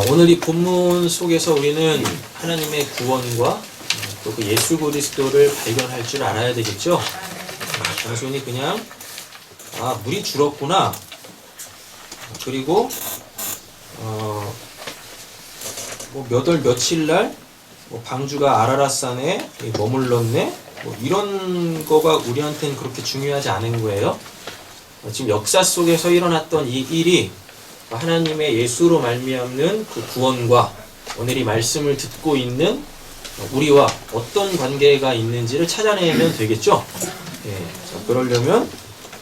오늘 이 본문 속에서 우리는 하나님의 구원과 또 그 예수 그리스도를 발견할 줄 알아야 되겠죠. 단순히 그냥 물이 줄었구나, 그리고 몇 월 며칠 날 방주가 아라랏산에 머물렀네, 이런 거가 우리한테는 그렇게 중요하지 않은 거예요. 지금 역사 속에서 일어났던 이 일이 하나님의 예수로 말미암는 그 구원과 오늘 이 말씀을 듣고 있는 우리와 어떤 관계가 있는지를 찾아내면 되겠죠. 자, 그러려면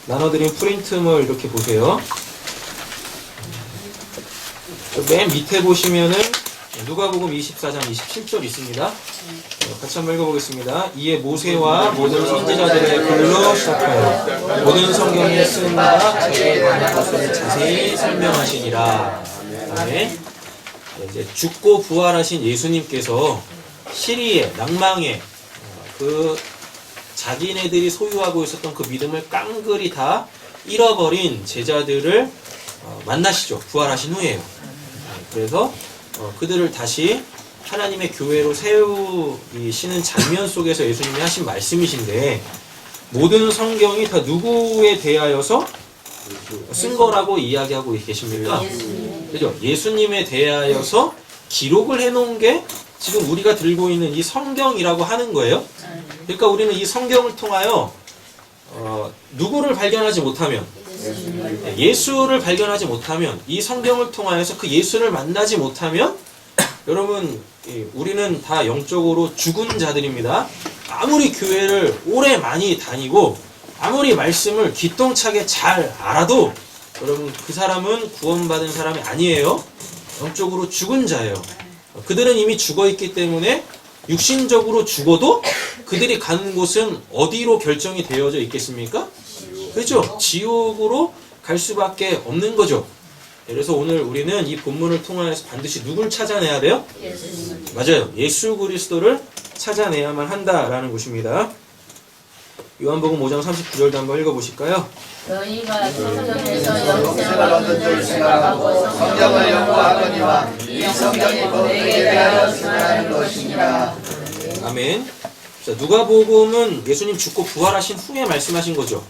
나눠드린 프린트물 이렇게 보세요. 맨 밑에 보시면은 누가복음 24장 27절 있습니다. 같이 한번 읽어보겠습니다. 이에 모세와 모든 선지자들의 글로 시작하여 모든 성경에 쓴 바 자기에 관한 것을 자세히 설명하시니라. 아멘. 이제 죽고 부활하신 예수님께서 시리에, 낭망에 그 자기네들이 소유하고 있었던 그 믿음을 깡그리 다 잃어버린 제자들을 만나시죠. 부활하신 후에요. 그래서 그들을 다시 하나님의 교회로 세우시는 장면 속에서 예수님이 하신 말씀이신데, 모든 성경이 다 누구에 대하여서 쓴 거라고 이야기하고 계십니까? 그죠? 예수님에 대하여서 기록을 해놓은 게 지금 우리가 들고 있는 이 성경이라고 하는 거예요. 그러니까 우리는 이 성경을 통하여 누구를 발견하지 못하면, 예수를 발견하지 못하면, 이 성경을 통하여서 그 예수를 만나지 못하면, 여러분, 우리는 다 영적으로 죽은 자들입니다. 아무리 교회를 오래 많이 다니고 아무리 말씀을 기똥차게 잘 알아도 여러분, 그 사람은 구원받은 사람이 아니에요. 영적으로 죽은 자예요. 그들은 이미 죽어있기 때문에 육신적으로 죽어도 그들이 가는 곳은 어디로 결정이 되어져 있겠습니까? 그렇죠? 지옥으로 갈 수밖에 없는 거죠. 그래서 오늘 우리는 이 본문을 통해서 반드시 누굴 찾아내야 돼요? 맞아요. 예수 그리스도를 찾아내야만 한다라는 것입니다. 요한복음 5장 39절도 한번 읽어보실까요? 너희가 성경에서 영생을 얻은 줄 생각하고 성경을 연구하거니와 이 성경이 너희에게 대하여 증언하는 것이니라. 아멘. 자, 누가복음은 예수님 죽고 부활하신 후에 말씀하신 거죠.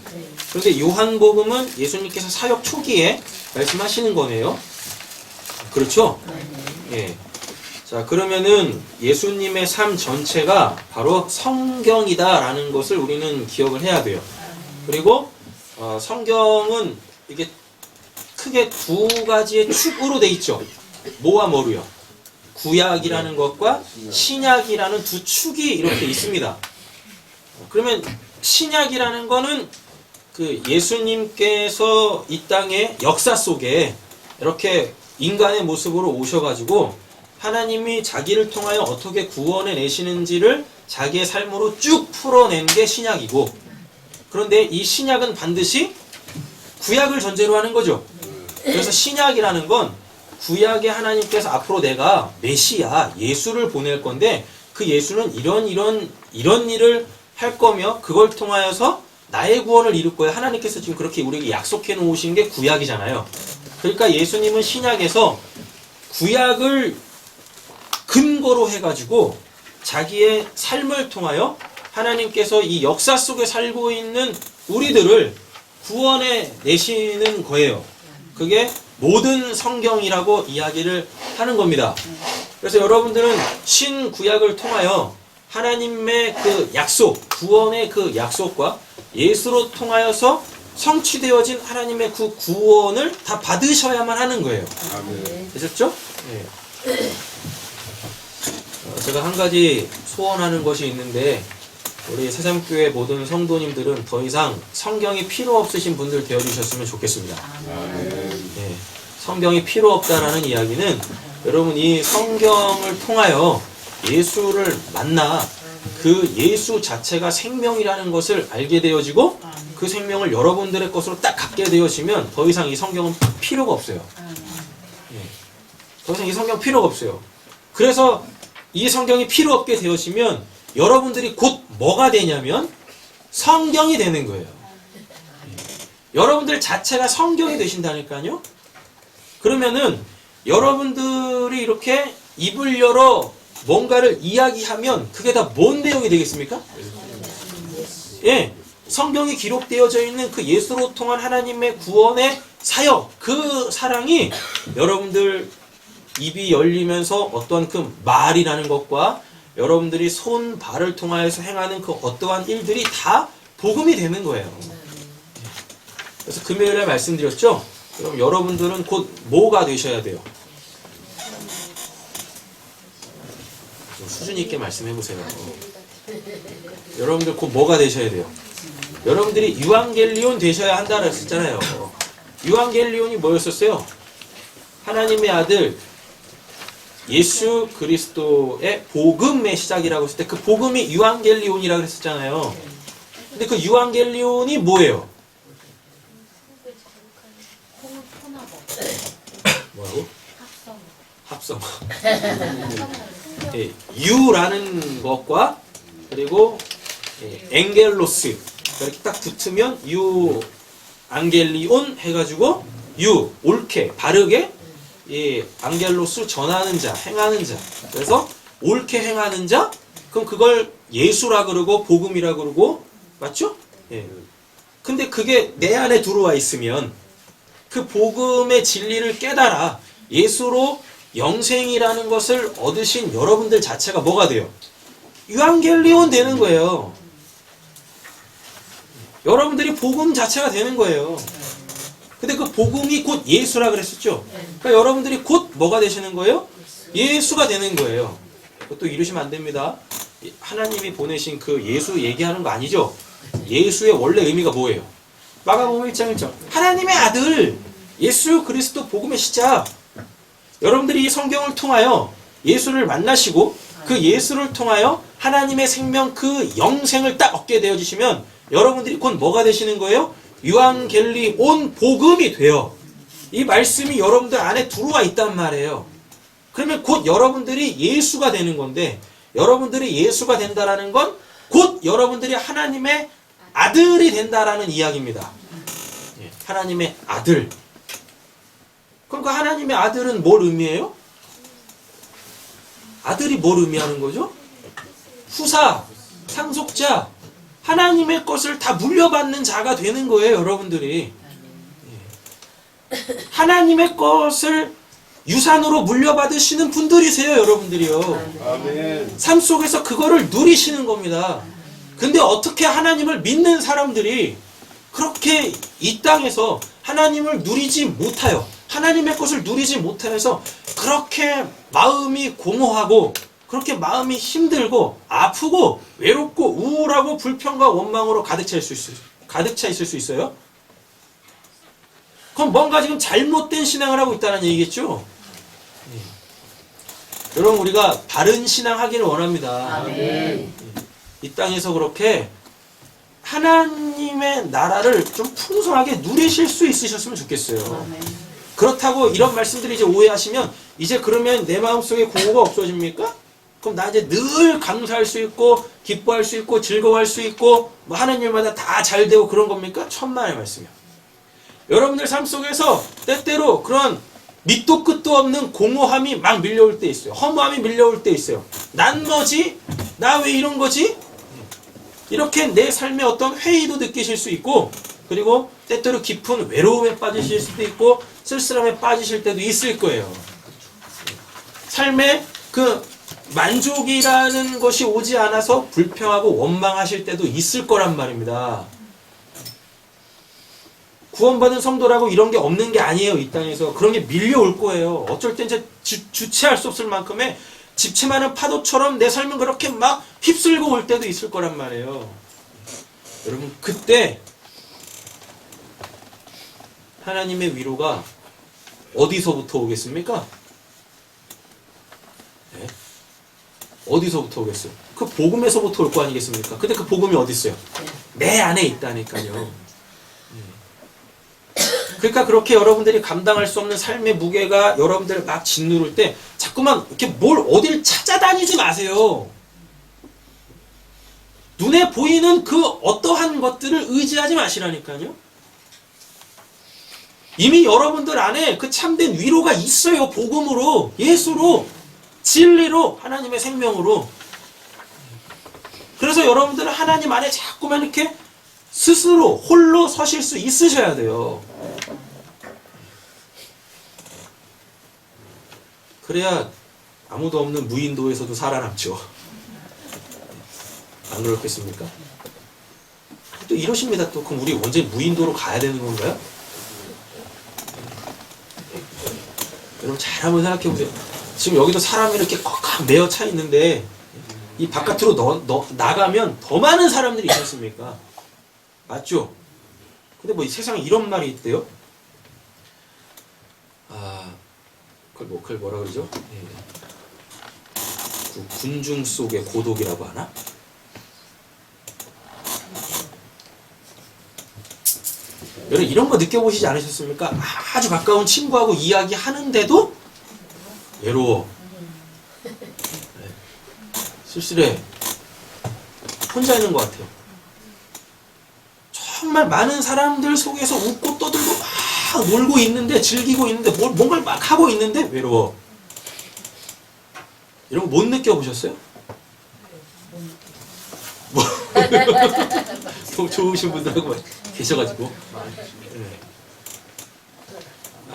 그런데 요한복음은 예수님께서 사역 초기에 말씀하시는 거네요. 그렇죠? 예. 자, 그러면은 예수님의 삶 전체가 바로 성경이다라는 것을 우리는 기억을 해야 돼요. 그리고 성경은 이게 크게 두 가지의 축으로 돼 있죠. 뭐와 뭐로요? 구약이라는 것과 신약이라는 두 축이 이렇게 있습니다. 그러면 신약이라는 거는 그 예수님께서 이 땅의 역사 속에 이렇게 인간의 모습으로 오셔가지고 하나님이 자기를 통하여 어떻게 구원해 내시는지를 자기의 삶으로 쭉 풀어낸 게 신약이고, 그런데 이 신약은 반드시 구약을 전제로 하는 거죠. 그래서 신약이라는 건 구약에 하나님께서 앞으로 내가 메시아, 예수를 보낼 건데 그 예수는 이런 일을 할 거며 그걸 통하여서 나의 구원을 이룰 거예요. 하나님께서 지금 그렇게 우리에게 약속해 놓으신 게 구약이잖아요. 그러니까 예수님은 신약에서 구약을 근거로 해가지고 자기의 삶을 통하여 하나님께서 이 역사 속에 살고 있는 우리들을 구원해 내시는 거예요. 그게 모든 성경이라고 이야기를 하는 겁니다. 그래서 여러분들은 신구약을 통하여 하나님의 그 약속, 구원의 그 약속과 예수로 통하여서 성취되어진 하나님의 그 구원을 다 받으셔야만 하는 거예요. 되셨죠? 네. 제가 한 가지 소원하는 것이 있는데, 우리 새삼교회 모든 성도님들은 더 이상 성경이 필요 없으신 분들 되어주셨으면 좋겠습니다. 네. 성경이 필요 없다라는 이야기는 여러분 이 성경을 통하여 예수를 만나 그 예수 자체가 생명이라는 것을 알게 되어지고 그 생명을 여러분들의 것으로 딱 갖게 되어지면 더 이상 이 성경은 필요가 없어요. 네. 더 이상 이 성경 필요가 없어요. 그래서 이 성경이 필요 없게 되어지면 여러분들이 곧 뭐가 되냐면 성경이 되는 거예요. 여러분들 자체가 성경이 되신다니까요. 그러면은 여러분들 여러분들이 이렇게 입을 열어 뭔가를 이야기하면 그게 다 뭔 내용이 되겠습니까? 예, 성경에 기록되어져 있는 그 예수로 통한 하나님의 구원의 사역, 그 사랑이 여러분들 입이 열리면서 어떤 그 말이라는 것과 여러분들이 손, 발을 통하여서 행하는 그 어떠한 일들이 다 복음이 되는 거예요. 그래서 금요일에 말씀드렸죠? 그럼 여러분들은 곧 뭐가 되셔야 돼요? 좀 수준 있게 말씀해 보세요. 여러분들 곧 뭐가 되셔야 돼요? 여러분들이 유앙겔리온 되셔야 한다고 했었잖아요. 유앙겔리온이 뭐였었어요? 하나님의 아들 예수 그리스도의 복음의 시작이라고 했을 때 그 복음이 유앙겔리온이라고 했었잖아요. 근데 그 유앙겔리온이 뭐예요? 뭐라고? 합성. 예, 유라는 것과 그리고 엥겔로스 이렇게 딱 붙으면 유 앙겔리온 해가지고 유 옳게 바르게 앙겔로스 전하는 자 행하는 자 그래서 옳게 행하는 자 그럼 그걸 예수라 그러고 복음이라 그러고 맞죠? 예. 근데 그게 내 안에 들어와 있으면 그 복음의 진리를 깨달아 예수로 영생이라는 것을 얻으신 여러분들 자체가 뭐가 돼요? 유앙겔리온 되는 거예요. 여러분들이 복음 자체가 되는 거예요. 근데 그 복음이 곧 예수라 그랬었죠? 그러니까 여러분들이 곧 뭐가 되시는 거예요? 예수가 되는 거예요. 그것도 이루시면 안 됩니다. 하나님이 보내신 그 예수 얘기하는 거 아니죠? 예수의 원래 의미가 뭐예요? 마가복음 1장 1절 하나님의 아들 예수 그리스도 복음의 시작. 여러분들이 이 성경을 통하여 예수를 만나시고 그 예수를 통하여 하나님의 생명 그 영생을 딱 얻게 되어지시면 여러분들이 곧 뭐가 되시는 거예요? 유앙겔리온 복음이 돼요. 이 말씀이 여러분들 안에 들어와 있단 말이에요. 그러면 곧 여러분들이 예수가 되는 건데 여러분들이 예수가 된다라는 건 곧 여러분들이 하나님의 아들이 된다라는 이야기입니다. 하나님의 아들. 그럼 그 하나님의 아들은 뭘 의미해요? 아들이 뭘 의미하는 거죠? 후사, 상속자, 하나님의 것을 다 물려받는 자가 되는 거예요, 여러분들이. 하나님의 것을 유산으로 물려받으시는 분들이세요, 여러분들이요. 아멘. 삶 속에서 그거를 누리시는 겁니다. 근데 어떻게 하나님을 믿는 사람들이 그렇게 이 땅에서 하나님을 누리지 못하여 하나님의 것을 누리지 못하여서 그렇게 마음이 공허하고 그렇게 마음이 힘들고 아프고 외롭고 우울하고 불평과 원망으로 가득 차 있을 수 있어요? 그럼 뭔가 지금 잘못된 신앙을 하고 있다는 얘기겠죠? 여러분 우리가 바른 신앙 하기를 원합니다. 아멘. 이 땅에서 그렇게 하나님의 나라를 좀 풍성하게 누리실 수 있으셨으면 좋겠어요. 그렇다고 이런 말씀들이 이제 오해하시면 이제 그러면 내 마음속에 공허가 없어집니까? 그럼 나 이제 늘 감사할 수 있고 기뻐할 수 있고 즐거워할 수 있고 뭐 하는 일마다 다 잘 되고 그런 겁니까? 천만의 말씀이요. 여러분들 삶 속에서 때때로 그런 밑도 끝도 없는 공허함이 막 밀려올 때 있어요. 허무함이 밀려올 때 있어요. 난 뭐지? 나 왜 이런 거지? 이렇게 내 삶의 어떤 회의도 느끼실 수 있고 그리고 때때로 깊은 외로움에 빠지실 수도 있고 쓸쓸함에 빠지실 때도 있을 거예요. 삶에 그 만족이라는 것이 오지 않아서 불평하고 원망하실 때도 있을 거란 말입니다. 구원받은 성도라고 이런 게 없는 게 아니에요. 이 땅에서 그런 게 밀려올 거예요. 어쩔 땐 이제 주체할 수 없을 만큼의 집채많은 파도처럼 내 삶은 그렇게 막 휩쓸고 올 때도 있을 거란 말이에요. 여러분 그때 하나님의 위로가 어디서부터 오겠습니까? 네? 어디서부터 오겠어요? 그 복음에서부터 올 거 아니겠습니까? 근데 그 복음이 어디 있어요? 내 안에 있다니까요. 그러니까 그렇게 여러분들이 감당할 수 없는 삶의 무게가 여러분들을 막 짓누를 때 자꾸만 이렇게 뭘 어딜 찾아다니지 마세요. 눈에 보이는 그 어떠한 것들을 의지하지 마시라니까요. 이미 여러분들 안에 그 참된 위로가 있어요. 복음으로, 예수로, 진리로, 하나님의 생명으로. 그래서 여러분들은 하나님 안에 자꾸만 이렇게 스스로 홀로 서실 수 있으셔야 돼요. 그래야 아무도 없는 무인도에서도 살아남죠. 안 그렇겠습니까? 또 이러십니다. 또 그럼 우리 언제 무인도로 가야 되는 건가요? 여러분 잘 한번 생각해 보세요. 지금 여기도 사람이 이렇게 꽉꽉 메어 차 있는데 이 바깥으로 나가면 더 많은 사람들이 있지 않습니까? 맞죠? 근데 뭐 이 세상에 이런 말이 있대요. 그걸 뭐라 그러죠? 그 군중 속의 고독이라고 하나? 여러분 이런 거 느껴보시지 않으셨습니까? 아주 가까운 친구하고 이야기하는데도 외로워. 쓸쓸해. 혼자 있는 것 같아요. 정말 많은 사람들 속에서 웃고 떠들고 막 놀고 있는데, 즐기고 있는데, 뭔가를 막 하고 있는데 외로워. 이런 거 못 느껴보셨어요? 뭐 좋으신 분들하고 계셔가지고.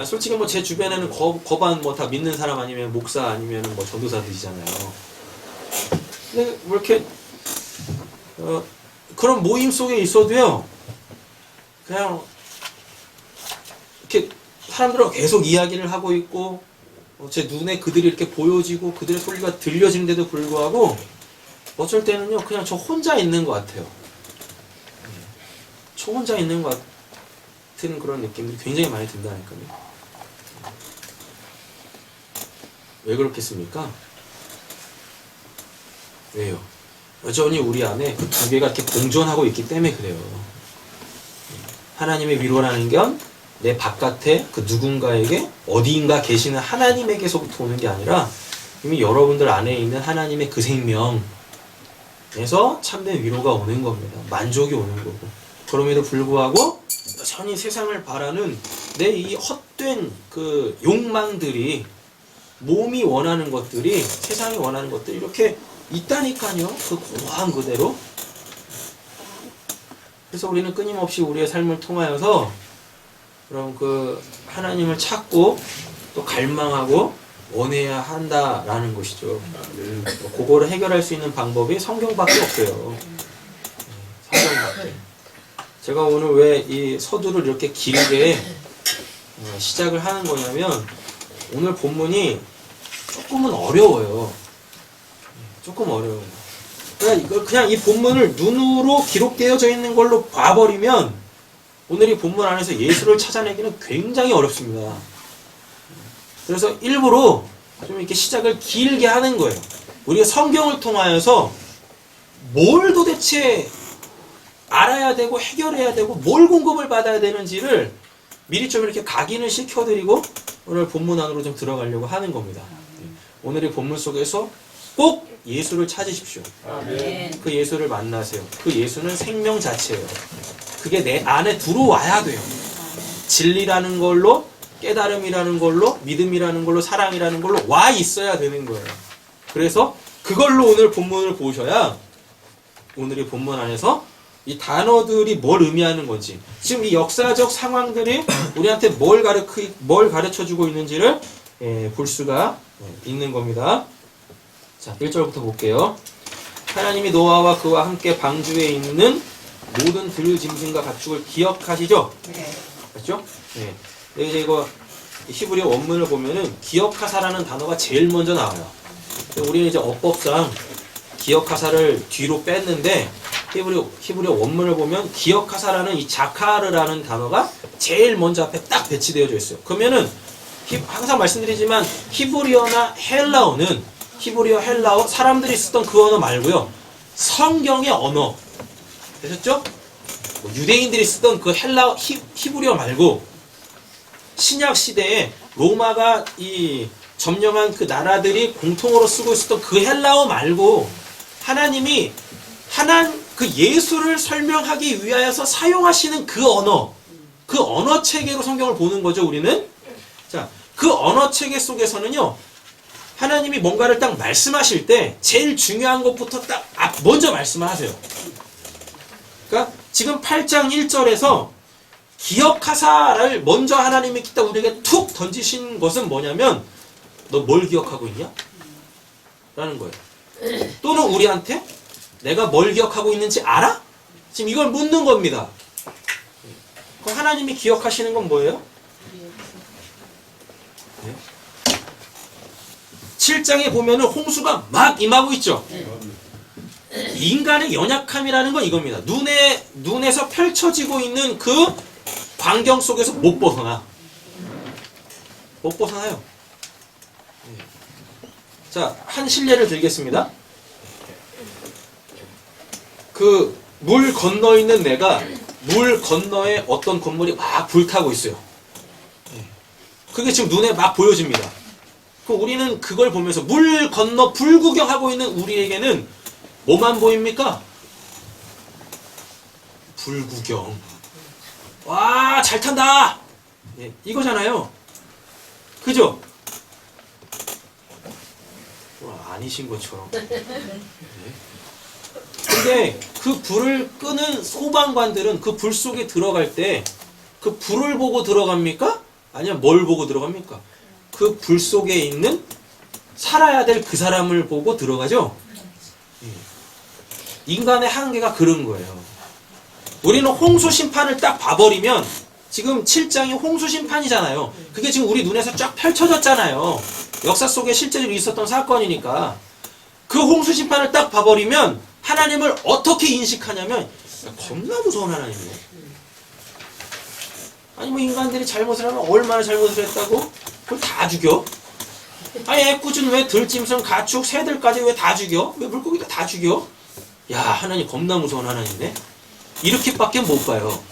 솔직히 뭐 제 주변에는 거반 뭐 다 믿는 사람 아니면 목사 아니면 뭐 전도사들이잖아요. 근데 뭐 이렇게 그런 모임 속에 있어도요, 그냥 이렇게 사람들하고 계속 이야기를 하고 있고, 제 눈에 그들이 이렇게 보여지고 그들의 소리가 들려지는데도 불구하고 어쩔 때는요 그냥 저 혼자 있는 것 같아요. 저 혼자 있는 것 같은 그런 느낌들이 굉장히 많이 든다니까요. 왜 그렇겠습니까? 왜요? 여전히 우리 안에 그 두 개가 이렇게 공존하고 있기 때문에 그래요. 하나님의 위로라는 건 내 바깥에 그 누군가에게 어디인가 계시는 하나님에게서부터 오는 게 아니라 이미 여러분들 안에 있는 하나님의 그 생명에서 참된 위로가 오는 겁니다. 만족이 오는 거고. 그럼에도 불구하고 여전히 세상을 바라는 내 이 헛된 그 욕망들이, 몸이 원하는 것들이, 세상이 원하는 것들이 이렇게 있다니까요. 그 고아한 그대로. 그래서 우리는 끊임없이 우리의 삶을 통하여서 그럼 그 하나님을 찾고 또 갈망하고 원해야 한다라는 것이죠. 그거를 해결할 수 있는 방법이 성경밖에 없어요. 성경밖에. 제가 오늘 왜 이 서두를 이렇게 길게 시작을 하는 거냐면, 오늘 본문이 조금은 어려워요. 조금 어려워요. 그냥 이 본문을 눈으로 기록되어져 있는 걸로 봐버리면 오늘 이 본문 안에서 예수를 찾아내기는 굉장히 어렵습니다. 그래서 일부러 좀 이렇게 시작을 길게 하는 거예요. 우리가 성경을 통하여서 뭘 도대체 알아야 되고 해결해야 되고 뭘 공급을 받아야 되는지를 미리 좀 이렇게 각인을 시켜드리고 오늘 본문 안으로 좀 들어가려고 하는 겁니다. 오늘의 본문 속에서 꼭 예수를 찾으십시오. 아멘. 그 예수를 만나세요. 그 예수는 생명 자체예요. 그게 내 안에 들어와야 돼요. 진리라는 걸로, 깨달음이라는 걸로, 믿음이라는 걸로, 사랑이라는 걸로 와 있어야 되는 거예요. 그래서 그걸로 오늘 본문을 보셔야 오늘의 본문 안에서 이 단어들이 뭘 의미하는 건지, 지금 이 역사적 상황들이 우리한테 뭘 가르쳐주고 있는지를 볼 수가 있는 겁니다. 자, 1절부터 볼게요. 하나님이 노아와 그와 함께 방주에 있는 모든 들짐승과 가축을 기억하시죠? 네. 맞죠? 네. 이제 이거 히브리어 원문을 보면은 기억하사라는 단어가 제일 먼저 나와요. 우리는 이제 어법상 기억하사를 뒤로 뺐는데 히브리어 원문을 보면 기억하사라는 이 자카르라는 단어가 제일 먼저 앞에 딱 배치되어져 있어요. 그러면은 항상 말씀드리지만 히브리어나 헬라어는 히브리어, 헬라어, 사람들이 쓰던 그 언어 말고요. 성경의 언어. 되셨죠? 유대인들이 쓰던 그 히브리어 말고 신약 시대에 로마가 이 점령한 그 나라들이 공통으로 쓰고 있었던 그 헬라어 말고 하나님이 그 예수를 설명하기 위하여서 사용하시는 그 언어, 그 언어 체계로 성경을 보는 거죠, 우리는. 자, 그 언어 체계 속에서는요, 하나님이 뭔가를 딱 말씀하실 때 제일 중요한 것부터 딱 먼저 말씀을 하세요. 그러니까 지금 8장 1절에서 기억하사를 먼저 하나님이 딱 우리에게 툭 던지신 것은 뭐냐면, 너 뭘 기억하고 있냐? 라는 거예요. 또는 우리한테 내가 뭘 기억하고 있는지 알아? 지금 이걸 묻는 겁니다. 그럼 하나님이 기억하시는 건 뭐예요? 7장에 보면은 홍수가 막 임하고 있죠. 인간의 연약함이라는 건 이겁니다. 눈에서 펼쳐지고 있는 그 광경 속에서 못 벗어나요. 자, 한 실례를 들겠습니다. 그 물 건너 있는 내가 물 건너에 어떤 건물이 막 불타고 있어요. 그게 지금 눈에 막 보여집니다. 그럼 우리는 그걸 보면서 물 건너 불 구경하고 있는 우리에게는 뭐만 보입니까? 불 구경. 와, 잘 탄다! 이거잖아요. 그죠? 아니신 것처럼. 근데 그 불을 끄는 소방관들은 그 불 속에 들어갈 때 그 불을 보고 들어갑니까? 아니면 뭘 보고 들어갑니까? 그 불 속에 있는 살아야 될 그 사람을 보고 들어가죠? 인간의 한계가 그런 거예요. 우리는 홍수 심판을 딱 봐버리면, 지금 7장이 홍수 심판이잖아요. 그게 지금 우리 눈에서 쫙 펼쳐졌잖아요. 역사 속에 실제로 있었던 사건이니까. 그 홍수 심판을 딱 봐버리면 하나님을 어떻게 인식하냐면, 겁나 무서운 하나님이에요. 아니 뭐 인간들이 잘못을 하면 얼마나 잘못을 했다고? 그걸 다 죽여? 아니 애꿎은 왜 들짐승, 가축, 새들까지 왜 다 죽여? 왜 물고기도 다 죽여? 야, 하나님 겁나 무서운 하나님이네. 이렇게밖에 못 봐요.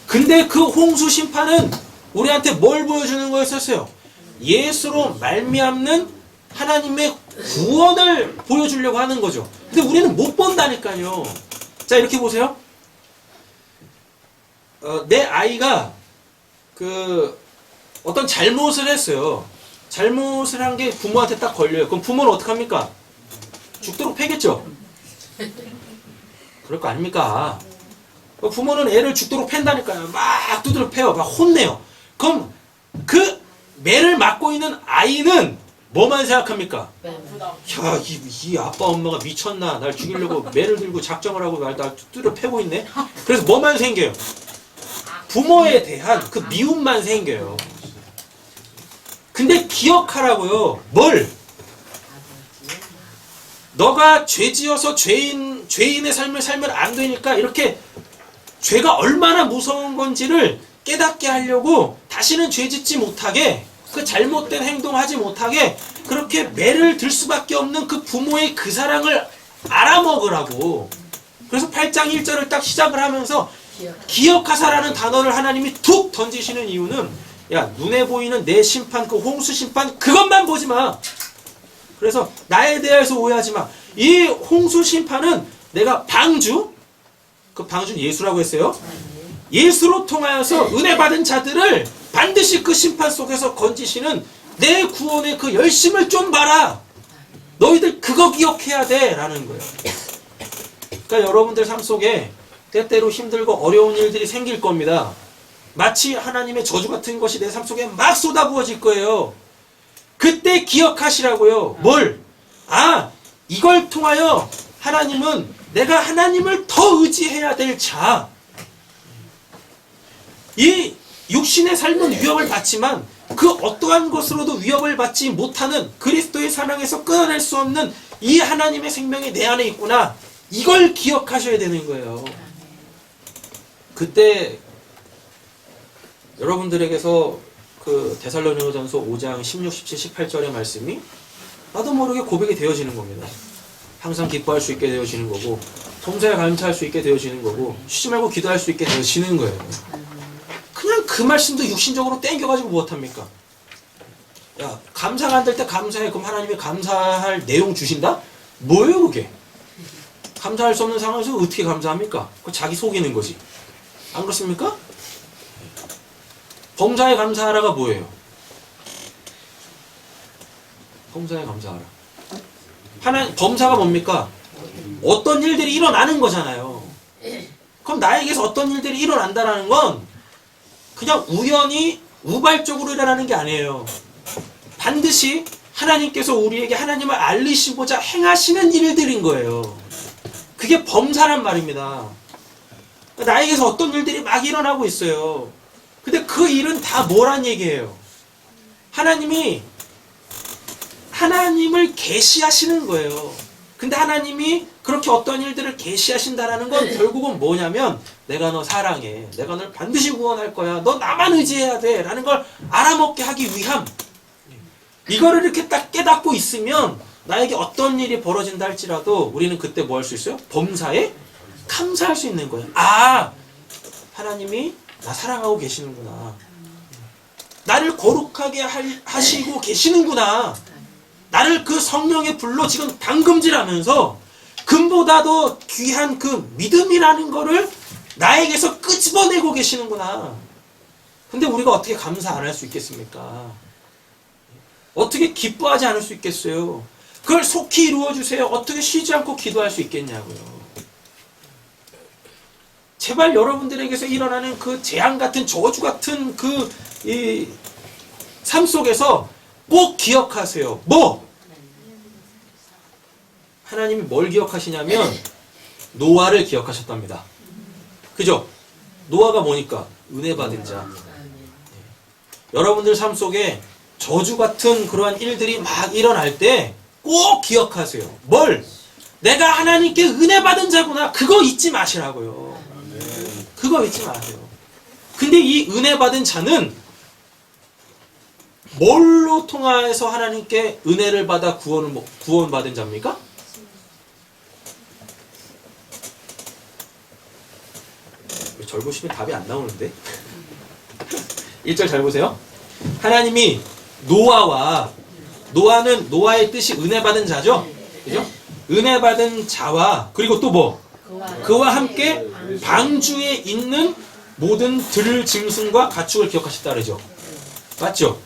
근데 그 홍수 심판은 우리한테 뭘 보여주는 거였었어요? 예수로 말미암는 하나님의 구원을 보여주려고 하는 거죠. 근데 우리는 못 본다니까요. 자, 이렇게 보세요. 내 아이가 어떤 잘못을 했어요. 잘못을 한 게 부모한테 딱 걸려요. 그럼 부모는 어떡합니까? 죽도록 패겠죠? 그럴 거 아닙니까? 부모는 애를 죽도록 팬다니까요. 막 두드려 패요. 막 혼내요. 그럼 그 매를 맞고 있는 아이는 뭐만 생각합니까? 야, 이 아빠 엄마가 미쳤나? 날 죽이려고 매를 들고 작정을 하고 날 두드려 패고 있네? 그래서 뭐만 생겨요? 부모에 대한 그 미움만 생겨요. 근데 기억하라고요. 뭘? 너가 죄지어서 죄인의 삶을 살면 안 되니까 이렇게 죄가 얼마나 무서운 건지를 깨닫게 하려고 다시는 죄짓지 못하게, 그 잘못된 행동하지 못하게 그렇게 매를 들 수밖에 없는 그 부모의 그 사랑을 알아먹으라고. 그래서 8장 1절을 딱 시작을 하면서 기억하사라는 단어를 하나님이 툭 던지시는 이유는, 야, 눈에 보이는 내 심판, 그 홍수 심판, 그것만 보지 마. 그래서 나에 대해서 오해하지 마. 이 홍수 심판은 내가 그 방주는 예수라고 했어요. 예수로 통하여서 은혜 받은 자들을 반드시 그 심판 속에서 건지시는 내 구원의 그 열심을 좀 봐라. 너희들 그거 기억해야 돼. 라는 거예요. 그러니까 여러분들 삶 속에 때때로 힘들고 어려운 일들이 생길 겁니다. 마치 하나님의 저주 같은 것이 내 삶 속에 막 쏟아부어질 거예요. 그때 기억하시라고요. 뭘? 이걸 통하여 하나님은 내가 하나님을 더 의지해야 될 자. 이 육신의 삶은 위협을 받지만 그 어떠한 것으로도 위협을 받지 못하는 그리스도의 사랑에서 끊어낼 수 없는 이 하나님의 생명이 내 안에 있구나. 이걸 기억하셔야 되는 거예요. 그때 여러분들에게서 그 데살로니가전서 5장 16, 17, 18절의 말씀이 나도 모르게 고백이 되어지는 겁니다. 항상 기뻐할 수 있게 되어지는 거고, 통사에 감사할 수 있게 되어지는 거고, 쉬지 말고 기도할 수 있게 되어지는 거예요. 그냥 그 말씀도 육신적으로 땡겨가지고 무엇합니까? 야, 감사가 안 될 때 감사해. 그럼 하나님이 감사할 내용 주신다? 뭐예요 그게? 감사할 수 없는 상황에서 어떻게 감사합니까? 그거 자기 속이는 거지. 안 그렇습니까? 범사에 감사하라가 뭐예요? 범사에 감사하라. 범사가 뭡니까? 어떤 일들이 일어나는 거잖아요. 그럼 나에게서 어떤 일들이 일어난다는 건 그냥 우연히 우발적으로 일어나는 게 아니에요. 반드시 하나님께서 우리에게 하나님을 알리시고자 행하시는 일들인 거예요. 그게 범사란 말입니다. 나에게서 어떤 일들이 막 일어나고 있어요. 근데 그 일은 다 뭐란 얘기예요? 하나님을 계시하시는 거예요. 근데 하나님이 그렇게 어떤 일들을 계시하신다라는 건 결국은 뭐냐면 내가 너 사랑해. 내가 널 반드시 구원할 거야. 너 나만 의지해야 돼. 라는 걸 알아먹게 하기 위함. 이거를 이렇게 딱 깨닫고 있으면 나에게 어떤 일이 벌어진다 할지라도 우리는 그때 뭐 할 수 있어요? 범사에 감사할 수 있는 거예요. 아, 하나님이 나 사랑하고 계시는구나. 나를 거룩하게 하시고 계시는구나. 나를 그 성령의 불로 지금 담금질하면서 금보다도 귀한 그 믿음이라는 거를 나에게서 끄집어내고 계시는구나. 근데 우리가 어떻게 감사 안 할 수 있겠습니까? 어떻게 기뻐하지 않을 수 있겠어요? 그걸 속히 이루어주세요. 어떻게 쉬지 않고 기도할 수 있겠냐고요. 제발 여러분들에게서 일어나는 그 재앙 같은 저주 같은 이 삶 속에서 꼭 기억하세요. 뭐? 하나님이 뭘 기억하시냐면 노아를 기억하셨답니다. 그죠? 노아가 뭐니까? 은혜 받은 자. 여러분들 삶 속에 저주 같은 그러한 일들이 막 일어날 때 꼭 기억하세요. 뭘? 내가 하나님께 은혜 받은 자구나. 그거 잊지 마시라고요. 그거 잊지 마세요. 근데 이 은혜 받은 자는 뭘로 통하여서 하나님께 은혜를 받아 구원받은 자입니까? 절 보시면 답이 안 나오는데. 1절 잘 보세요. 하나님이 노아는 노아의 뜻이 은혜 받은 자죠? 그죠? 은혜 받은 자와 그리고 또 뭐? 그와 함께 방주에 있는 모든 들 짐승과 가축을 기억하셨다 그러죠. 맞죠?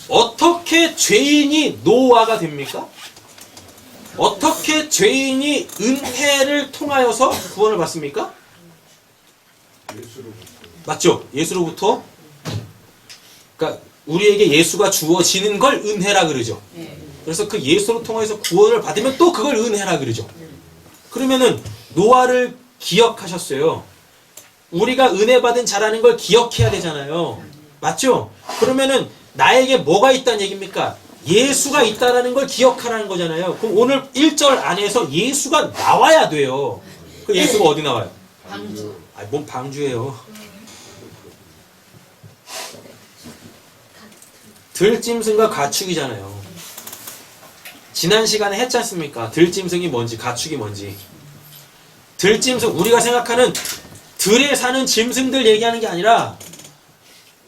어떻게 죄인이 노아가 됩니까? 어떻게 죄인이 은혜를 통하여서 구원을 받습니까? 맞죠? 예수로부터. 그러니까 우리에게 예수가 주어지는 걸 은혜라 그러죠. 그래서 그 예수로 통해서 구원을 받으면 또 그걸 은혜라 그러죠. 그러면은 노아를 기억하셨어요. 우리가 은혜 받은 자라는 걸 기억해야 되잖아요. 맞죠? 그러면은 나에게 뭐가 있다는 얘기입니까? 예수가 있다라는 걸 기억하라는 거잖아요. 그럼 오늘 1절 안에서 예수가 나와야 돼요. 그 예수가 어디 나와요? 방주. 아니, 뭔 방주예요. 들짐승과 가축이잖아요. 지난 시간에 했지 않습니까? 들짐승이 뭔지 가축이 뭔지. 들짐승, 우리가 생각하는 들에 사는 짐승들 얘기하는 게 아니라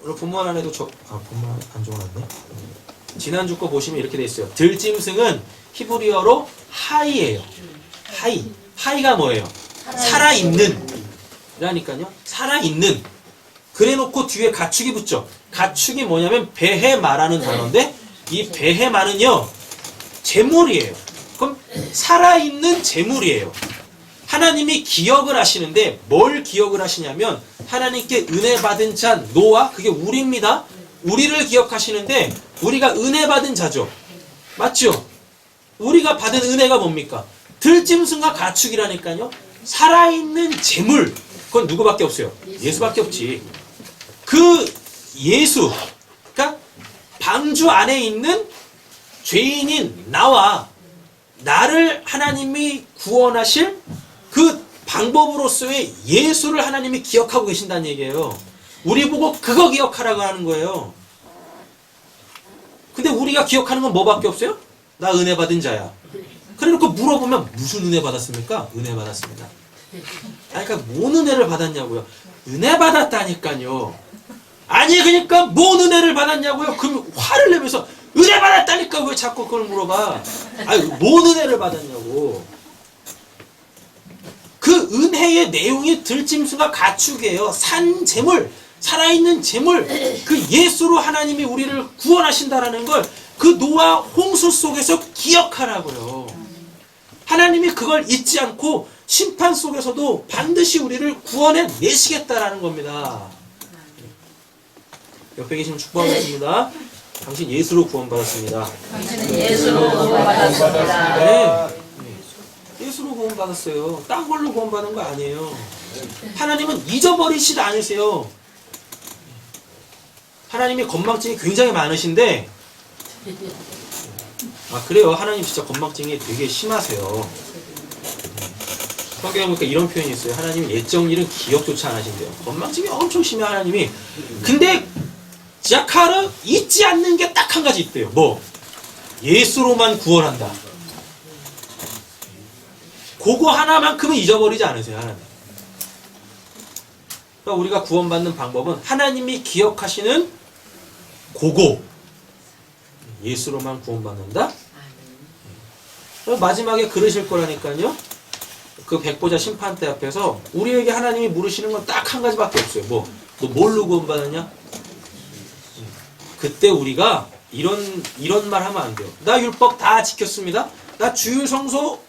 오늘 본문 안에도 본문 안 적어놨네. 지난주 거 보시면 이렇게 돼 있어요. 들짐승은 히브리어로 하이예요. 하이가 뭐예요? 살아있는 이라니까요. 살아있는. 그래놓고 뒤에 가축이 붙죠. 가축이 뭐냐면 베헤마라는 단어인데 이 베헤마는요 재물이에요. 그럼 살아있는 재물이에요. 하나님이 기억을 하시는데 뭘 기억을 하시냐면 하나님께 은혜 받은 자 노아, 그게 우리입니다. 우리를 기억하시는데 우리가 은혜 받은 자죠. 맞죠? 우리가 받은 은혜가 뭡니까? 들짐승과 가축이라니까요. 살아있는 재물. 그건 누구밖에 없어요? 예수밖에 없지. 그 예수, 그러니까 방주 안에 있는 죄인인 나와 나를 하나님이 구원하실 그 방법으로서의 예수를 하나님이 기억하고 계신다는 얘기예요. 우리 보고 그거 기억하라고 하는 거예요. 근데 우리가 기억하는 건 뭐밖에 없어요? 나 은혜 받은 자야. 그래놓고 물어보면 무슨 은혜 받았습니까? 은혜 받았습니다. 아니, 그러니까 뭔 은혜를 받았냐고요? 은혜 받았다니까요. 아니, 그러니까 뭔 은혜를 받았냐고요? 그럼 화를 내면서 은혜 받았다니까 왜 자꾸 그걸 물어봐? 아니, 뭔 은혜를 받았냐고. 그 은혜의 내용이 들짐승과 가축이에요. 산 재물, 살아있는 재물, 그 예수로 하나님이 우리를 구원하신다라는 걸 그 노아 홍수 속에서 기억하라고요. 하나님이 그걸 잊지 않고 심판 속에서도 반드시 우리를 구원해 내시겠다라는 겁니다. 옆에 계시면 축복하겠습니다. 당신 예수로 구원받았습니다. 당신은 예수로 구원받았습니다. 네. 예수로 구원받았어요. 딴 걸로 구원받은 거 아니에요. 하나님은 잊어버리시지 않으세요. 하나님이 건망증이 굉장히 많으신데, 아 그래요. 하나님 진짜 건망증이 되게 심하세요. 성경에 보니까 이런 표현이 있어요. 하나님이 옛적 일은 기억조차 안 하신대요. 건망증이 엄청 심해 하나님이. 근데 자카르 잊지 않는 게 딱 한 가지 있대요. 뭐? 예수로만 구원한다. 그거 하나만큼은 잊어버리지 않으세요. 하나님. 그러니까 우리가 구원받는 방법은 하나님이 기억하시는 그거 예수로만 구원받는다. 마지막에 그러실 거라니까요. 그 백보자 심판대 앞에서 우리에게 하나님이 물으시는 건 딱 한 가지밖에 없어요. 뭐? 너 뭘로 구원받았냐? 그때 우리가 이런 말 하면 안 돼요. 나 율법 다 지켰습니다. 나 주일 성소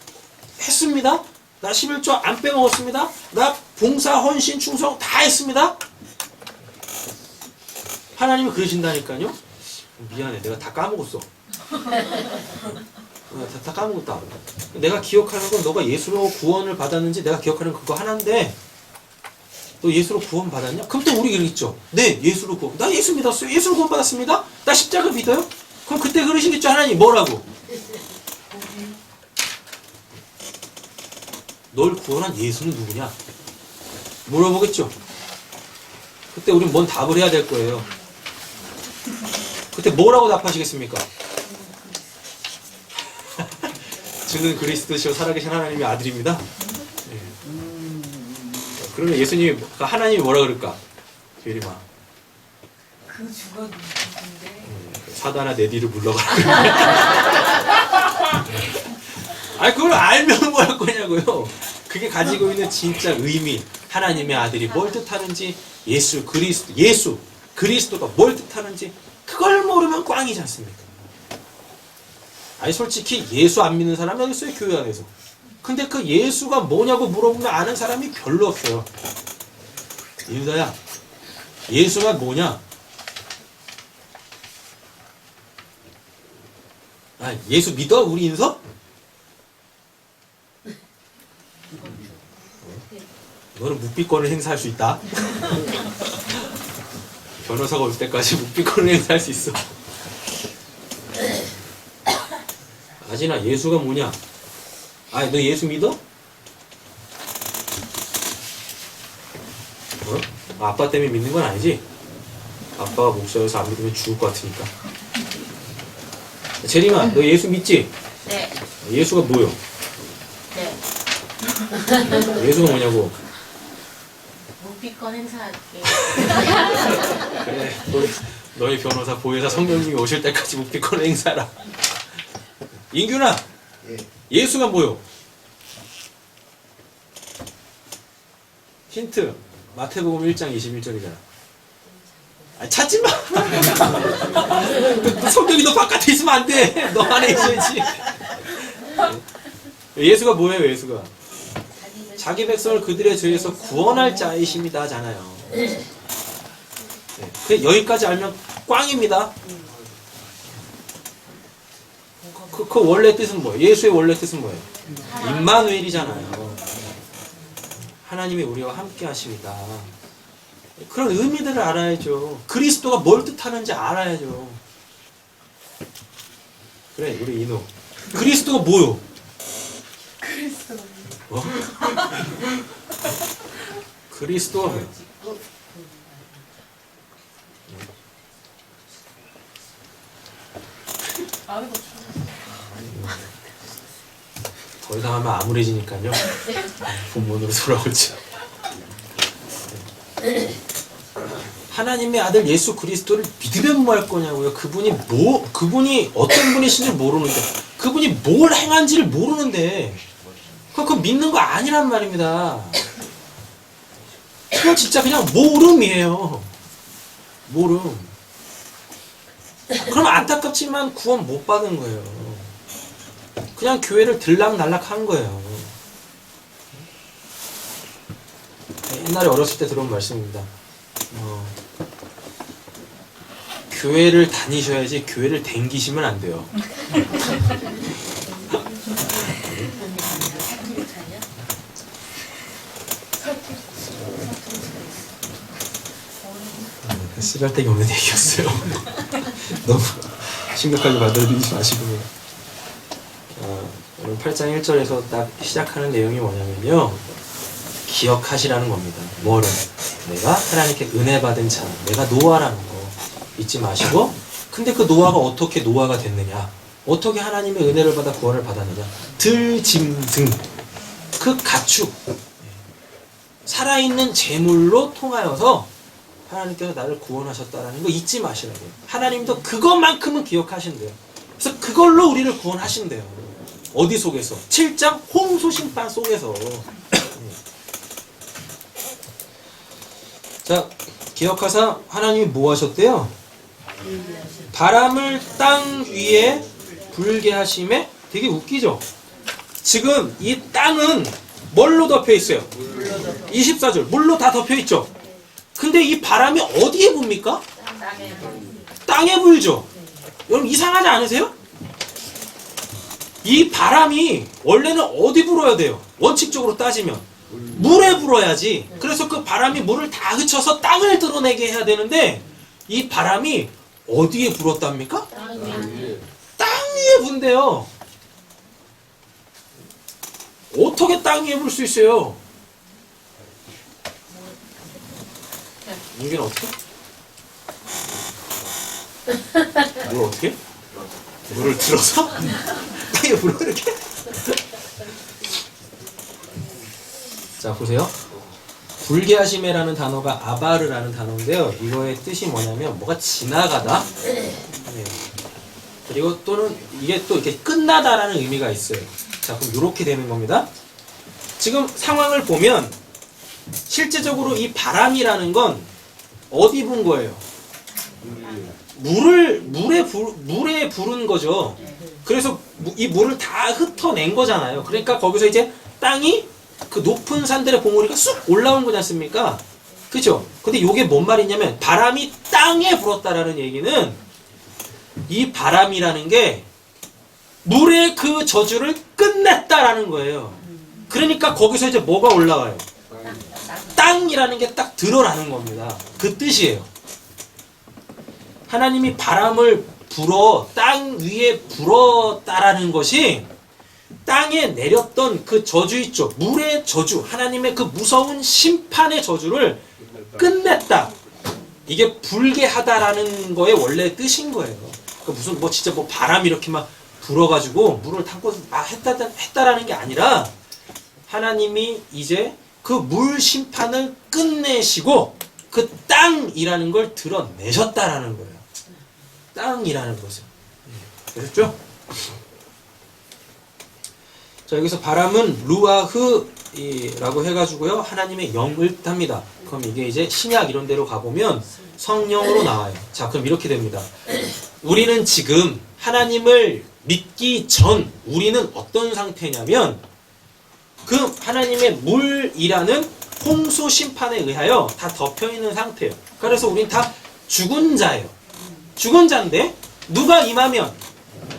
했습니다. 나 11조 안 빼먹었습니다. 나 봉사, 헌신, 충성 다 했습니다. 하나님이 그러신다니까요. 미안해. 내가 다 까먹었어. 다 까먹었다. 내가 기억하는 건 너가 예수로 구원을 받았는지 내가 기억하는 그거 하나인데 너 예수로 구원 받았냐? 그럼 또 우리 그러겠죠. 네, 예수로 구원. 나 예수 믿었어요. 예수로 구원 받았습니다. 나 십자가 믿어요. 그럼 그때 그러시겠죠. 하나님 뭐라고? 널 구원한 예수는 누구냐? 물어보겠죠. 그때 우린 뭔 답을 해야 될 거예요. 그때 뭐라고 답하시겠습니까? 주는 그리스도시요 살아계신 하나님의 아들입니다. 네. 그러면 예수님이 하나님이 뭐라 그럴까? 예림아. 그 주가 누구인데? 사단아 내 뒤를 물러가라. 아니 그걸 알면 뭐 할 거냐고요. 그게 가지고 있는 진짜 의미. 하나님의 아들이 뭘 뜻하는지, 예수 그리스도가 뭘 뜻하는지 그걸 모르면 꽝이지 않습니까? 아니 솔직히 예수 안 믿는 사람이 어디 있어요? 교회 안에서. 근데 그 예수가 뭐냐고 물어보면 아는 사람이 별로 없어요. 유다야, 예수가 뭐냐? 아, 예수 믿어? 우리 인서? 너는 묵비권을 행사할 수 있다. 변호사가 올 때까지 묵비권을 행사할 수 있어. 아진아, 예수가 뭐냐? 아, 너 예수 믿어? 아빠 때문에 믿는 건 아니지? 아빠가 목사여서 안 믿으면 죽을 것 같으니까. 재림아, 너 예수 믿지? 네. 예수가 뭐요? 네. 예수가 뭐냐고? 묵비권 행사할게. 그래, 너희 변호사 보혜사 성령님이 오실 때까지 묵비권 행사라. 인균아, 예. 예수가 뭐요? 힌트. 마태복음 1장 21절이잖아. 아, 찾지 마. 성경이 너 바깥에 있으면 안 돼. 너 안에 있어야지. 예수가 뭐예요, 예수가? 자기 백성을 그들의 죄에서 구원할 자이십니다잖아요. 네. 그 여기까지 알면 꽝입니다. 그 원래 뜻은 뭐예요? 예수의 원래 뜻은 뭐예요? 임마누엘이잖아요. 하나님이 우리와 함께 하십니다. 그런 의미들을 알아야죠. 그리스도가 뭘 뜻하는지 알아야죠. 그래, 우리 이노. 그리스도가 뭐요? 그리스도. 어? 그리스도가 뭐요? 더 이상 하면 암울해지니까요. 본문으로 돌아오죠. 하나님의 아들 예수 그리스도를 믿으면 뭐 할 거냐고요. 그분이 어떤 분이신지 모르는데, 그분이 뭘 행한지를 모르는데, 그건 믿는 거 아니란 말입니다. 그건 진짜 그냥 모름이에요. 모름. 그럼 안타깝지만 구원 못 받은 거예요. 그냥 교회를 들락날락 한 거예요. 옛날에 어렸을 때 들어온 말씀입니다. 교회를 다니셔야지 교회를 댕기시면 안 돼요. 쓰잘데기 없는 얘기였어요. 너무 심각하게 받아들이지 마시고요. 여러분 8장 1절에서 딱 시작하는 내용이 뭐냐면요. 기억하시라는 겁니다. 뭐를? 내가 하나님께 은혜 받은 자, 내가 노아라는 거 잊지 마시고, 근데 그 노아가 어떻게 노아가 됐느냐? 어떻게 하나님의 은혜를 받아 구원을 받았느냐? 들짐승, 그 가축, 살아있는 제물로 통하여서 하나님께서 나를 구원하셨다라는 거 잊지 마시라고요. 하나님도 그것만큼은 기억하신대요. 그래서 그걸로 우리를 구원하신대요. 어디 속에서? 7장 홍수심판 속에서. 자, 기억하사 하나님이 뭐 하셨대요? 바람을 땅 위에 불게 하심에 되게 웃기죠? 지금 이 땅은 뭘로 덮여 있어요? 24절 물로 다 덮여 있죠? 근데 이 바람이 어디에 붑니까? 땅에 불죠? 여러분 이상하지 않으세요? 이 바람이 원래는 어디 불어야 돼요? 원칙적으로 따지면 물에 불어야지. 그래서 그 바람이 물을 다 흡쳐서 땅을 드러내게 해야 되는데 이 바람이 어디에 불었답니까? 땅 위에 분대요. 어떻게 땅 위에 불 수 있어요? 여기는 어떻게? 뭘 어떻게? 물을 들어서? 땅에 불어 이렇게? 자 보세요. 불게하심에라는 단어가 아바르라는 단어인데요. 이거의 뜻이 뭐냐면 뭐가 지나가다. 네. 그리고 또는 이게 또 이렇게 끝나다라는 의미가 있어요. 자 그럼 이렇게 되는 겁니다. 지금 상황을 보면 실제적으로 이 바람이라는 건 어디 분 거예요? 물에 부른 거죠. 그래서 이 물을 다 흩어낸 거잖아요. 그러니까 거기서 이제 땅이 그 높은 산들의 봉우리가 쑥 올라온 거지 않습니까? 그죠? 근데 이게 뭔 말이냐면 바람이 땅에 불었다라는 얘기는 이 바람이라는 게 물의 그 저주를 끝냈다라는 거예요. 그러니까 거기서 이제 뭐가 올라와요? 땅이라는 게 딱 드러나는 겁니다. 그 뜻이에요. 하나님이 바람을 불어 땅 위에 불었다라는 것이 땅에 내렸던 그 저주 있죠. 물의 저주, 하나님의 그 무서운 심판의 저주를 끝냈다. 이게 불게하다라는 거의 원래 뜻인 거예요. 그러니까 무슨 뭐 진짜 뭐 바람이 이렇게 막 불어가지고 물을 담고 막 했다라는 게 아니라 하나님이 이제 그 물 심판을 끝내시고 그 땅이라는 걸 드러내셨다라는 거예요. 땅이라는 것을. 그렇죠? 자 여기서 바람은 루아흐라고 해가지고요 하나님의 영을 뜻합니다. 그럼 이게 이제 신약 이런 데로 가보면 성령으로 나와요. 자 그럼 이렇게 됩니다. 우리는 지금 하나님을 믿기 전 우리는 어떤 상태냐면 그 하나님의 물이라는 홍수 심판에 의하여 다 덮여있는 상태예요. 그래서 우린 다 죽은 자예요. 죽은 자인데 누가 임하면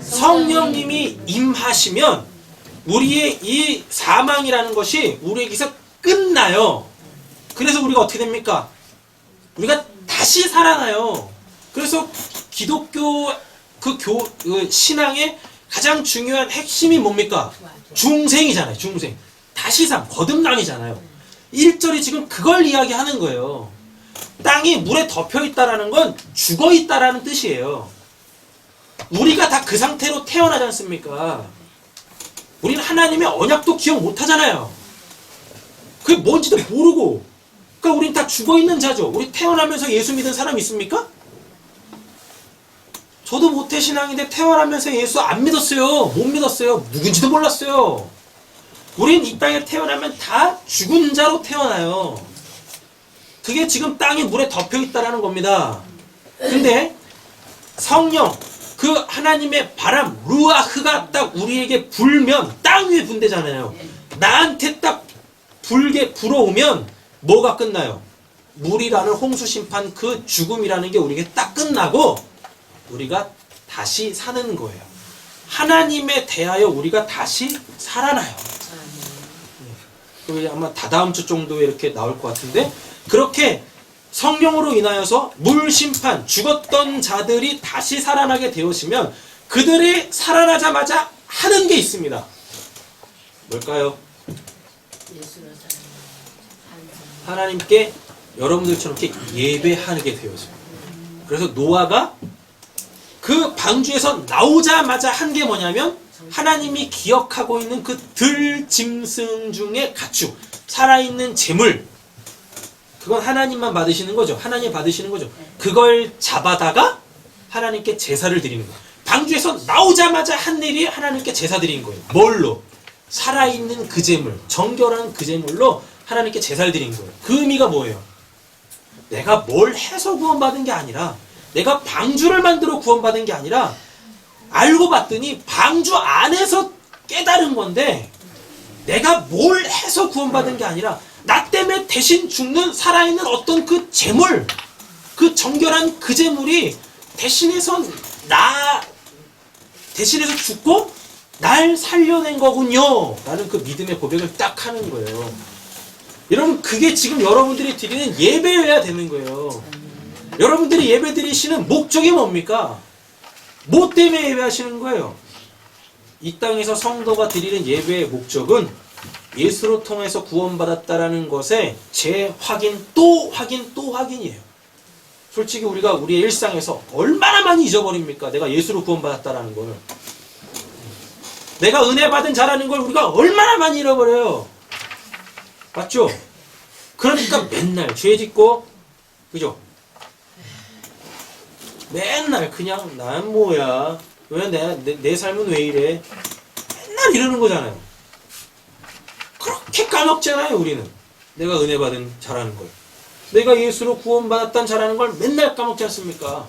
성령님이 임하시면 우리의 이 사망이라는 것이 우리에게서 끝나요. 그래서 우리가 어떻게 됩니까? 우리가 다시 살아나요. 그래서 기독교 그 신앙의 가장 중요한 핵심이 뭡니까? 중생이잖아요. 중생. 다시 삶, 거듭남이잖아요. 1절이 지금 그걸 이야기하는 거예요. 땅이 물에 덮여있다라는 건 죽어있다라는 뜻이에요. 우리가 다 그 상태로 태어나지 않습니까? 우리는 하나님의 언약도 기억 못하잖아요. 그게 뭔지도 모르고. 그러니까 우린 다 죽어있는 자죠. 우리 태어나면서 예수 믿은 사람 있습니까? 저도 모태신앙인데 태어나면서 예수 안 믿었어요. 못 믿었어요. 누군지도 몰랐어요. 우린 이 땅에 태어나면 다 죽은 자로 태어나요. 그게 지금 땅이 물에 덮여 있다라는 겁니다. 근데 성령, 그 하나님의 바람, 루아흐가 딱 우리에게 불면 땅 위에 분대잖아요. 나한테 딱 불어오면 뭐가 끝나요? 물이라는 홍수 심판, 그 죽음이라는 게 우리에게 딱 끝나고 우리가 다시 사는 거예요. 하나님에 대하여 우리가 다시 살아나요. 그게 아마 다다음 주 정도에 이렇게 나올 것 같은데, 그렇게 성령으로 인하여서 물 심판, 죽었던 자들이 다시 살아나게 되었으면 그들이 살아나자마자 하는 게 있습니다. 뭘까요? 하나님께 여러분들처럼 이렇게 예배하게 되었어요. 그래서 노아가 그 방주에서 나오자마자 한 게 뭐냐면 하나님이 기억하고 있는 그 들짐승 중에 가축, 살아있는 재물, 그건 하나님만 받으시는 거죠. 하나님 받으시는 거죠. 그걸 잡아다가 하나님께 제사를 드리는 거예요. 방주에서 나오자마자 한 일이 하나님께 제사 드리는 거예요. 뭘로? 살아있는 그 재물, 정결한 그 재물로 하나님께 제사를 드리는 거예요. 그 의미가 뭐예요? 내가 뭘 해서 구원받은 게 아니라, 내가 방주를 만들어 구원받은 게 아니라, 알고 봤더니 방주 안에서 깨달은 건데, 내가 뭘 해서 구원받은 게 아니라 나 때문에 대신 죽는 살아있는 어떤 그 재물, 그 정결한 그 재물이 대신해서 죽고 날 살려낸 거군요 라는 그 믿음의 고백을 딱 하는 거예요. 여러분, 그게 지금 여러분들이 드리는 예배여야 되는 거예요. 여러분들이 예배 드리시는 목적이 뭡니까? 뭐 때문에 예배하시는 거예요? 이 땅에서 성도가 드리는 예배의 목적은 예수로 통해서 구원받았다라는 것의 재확인, 또 확인, 또 확인이에요. 솔직히 우리가 우리의 일상에서 얼마나 많이 잊어버립니까? 내가 예수로 구원받았다라는 걸. 내가 은혜 받은 자라는 걸 우리가 얼마나 많이 잃어버려요. 맞죠? 그러니까 맨날 죄 짓고, 그죠? 맨날 그냥 난 뭐야? 왜 내 삶은 왜 이래? 맨날 이러는 거잖아요. 그렇게 까먹잖아요, 우리는. 내가 은혜 받은 자라는 걸. 내가 예수로 구원받았다는 자라는 걸 맨날 까먹지 않습니까?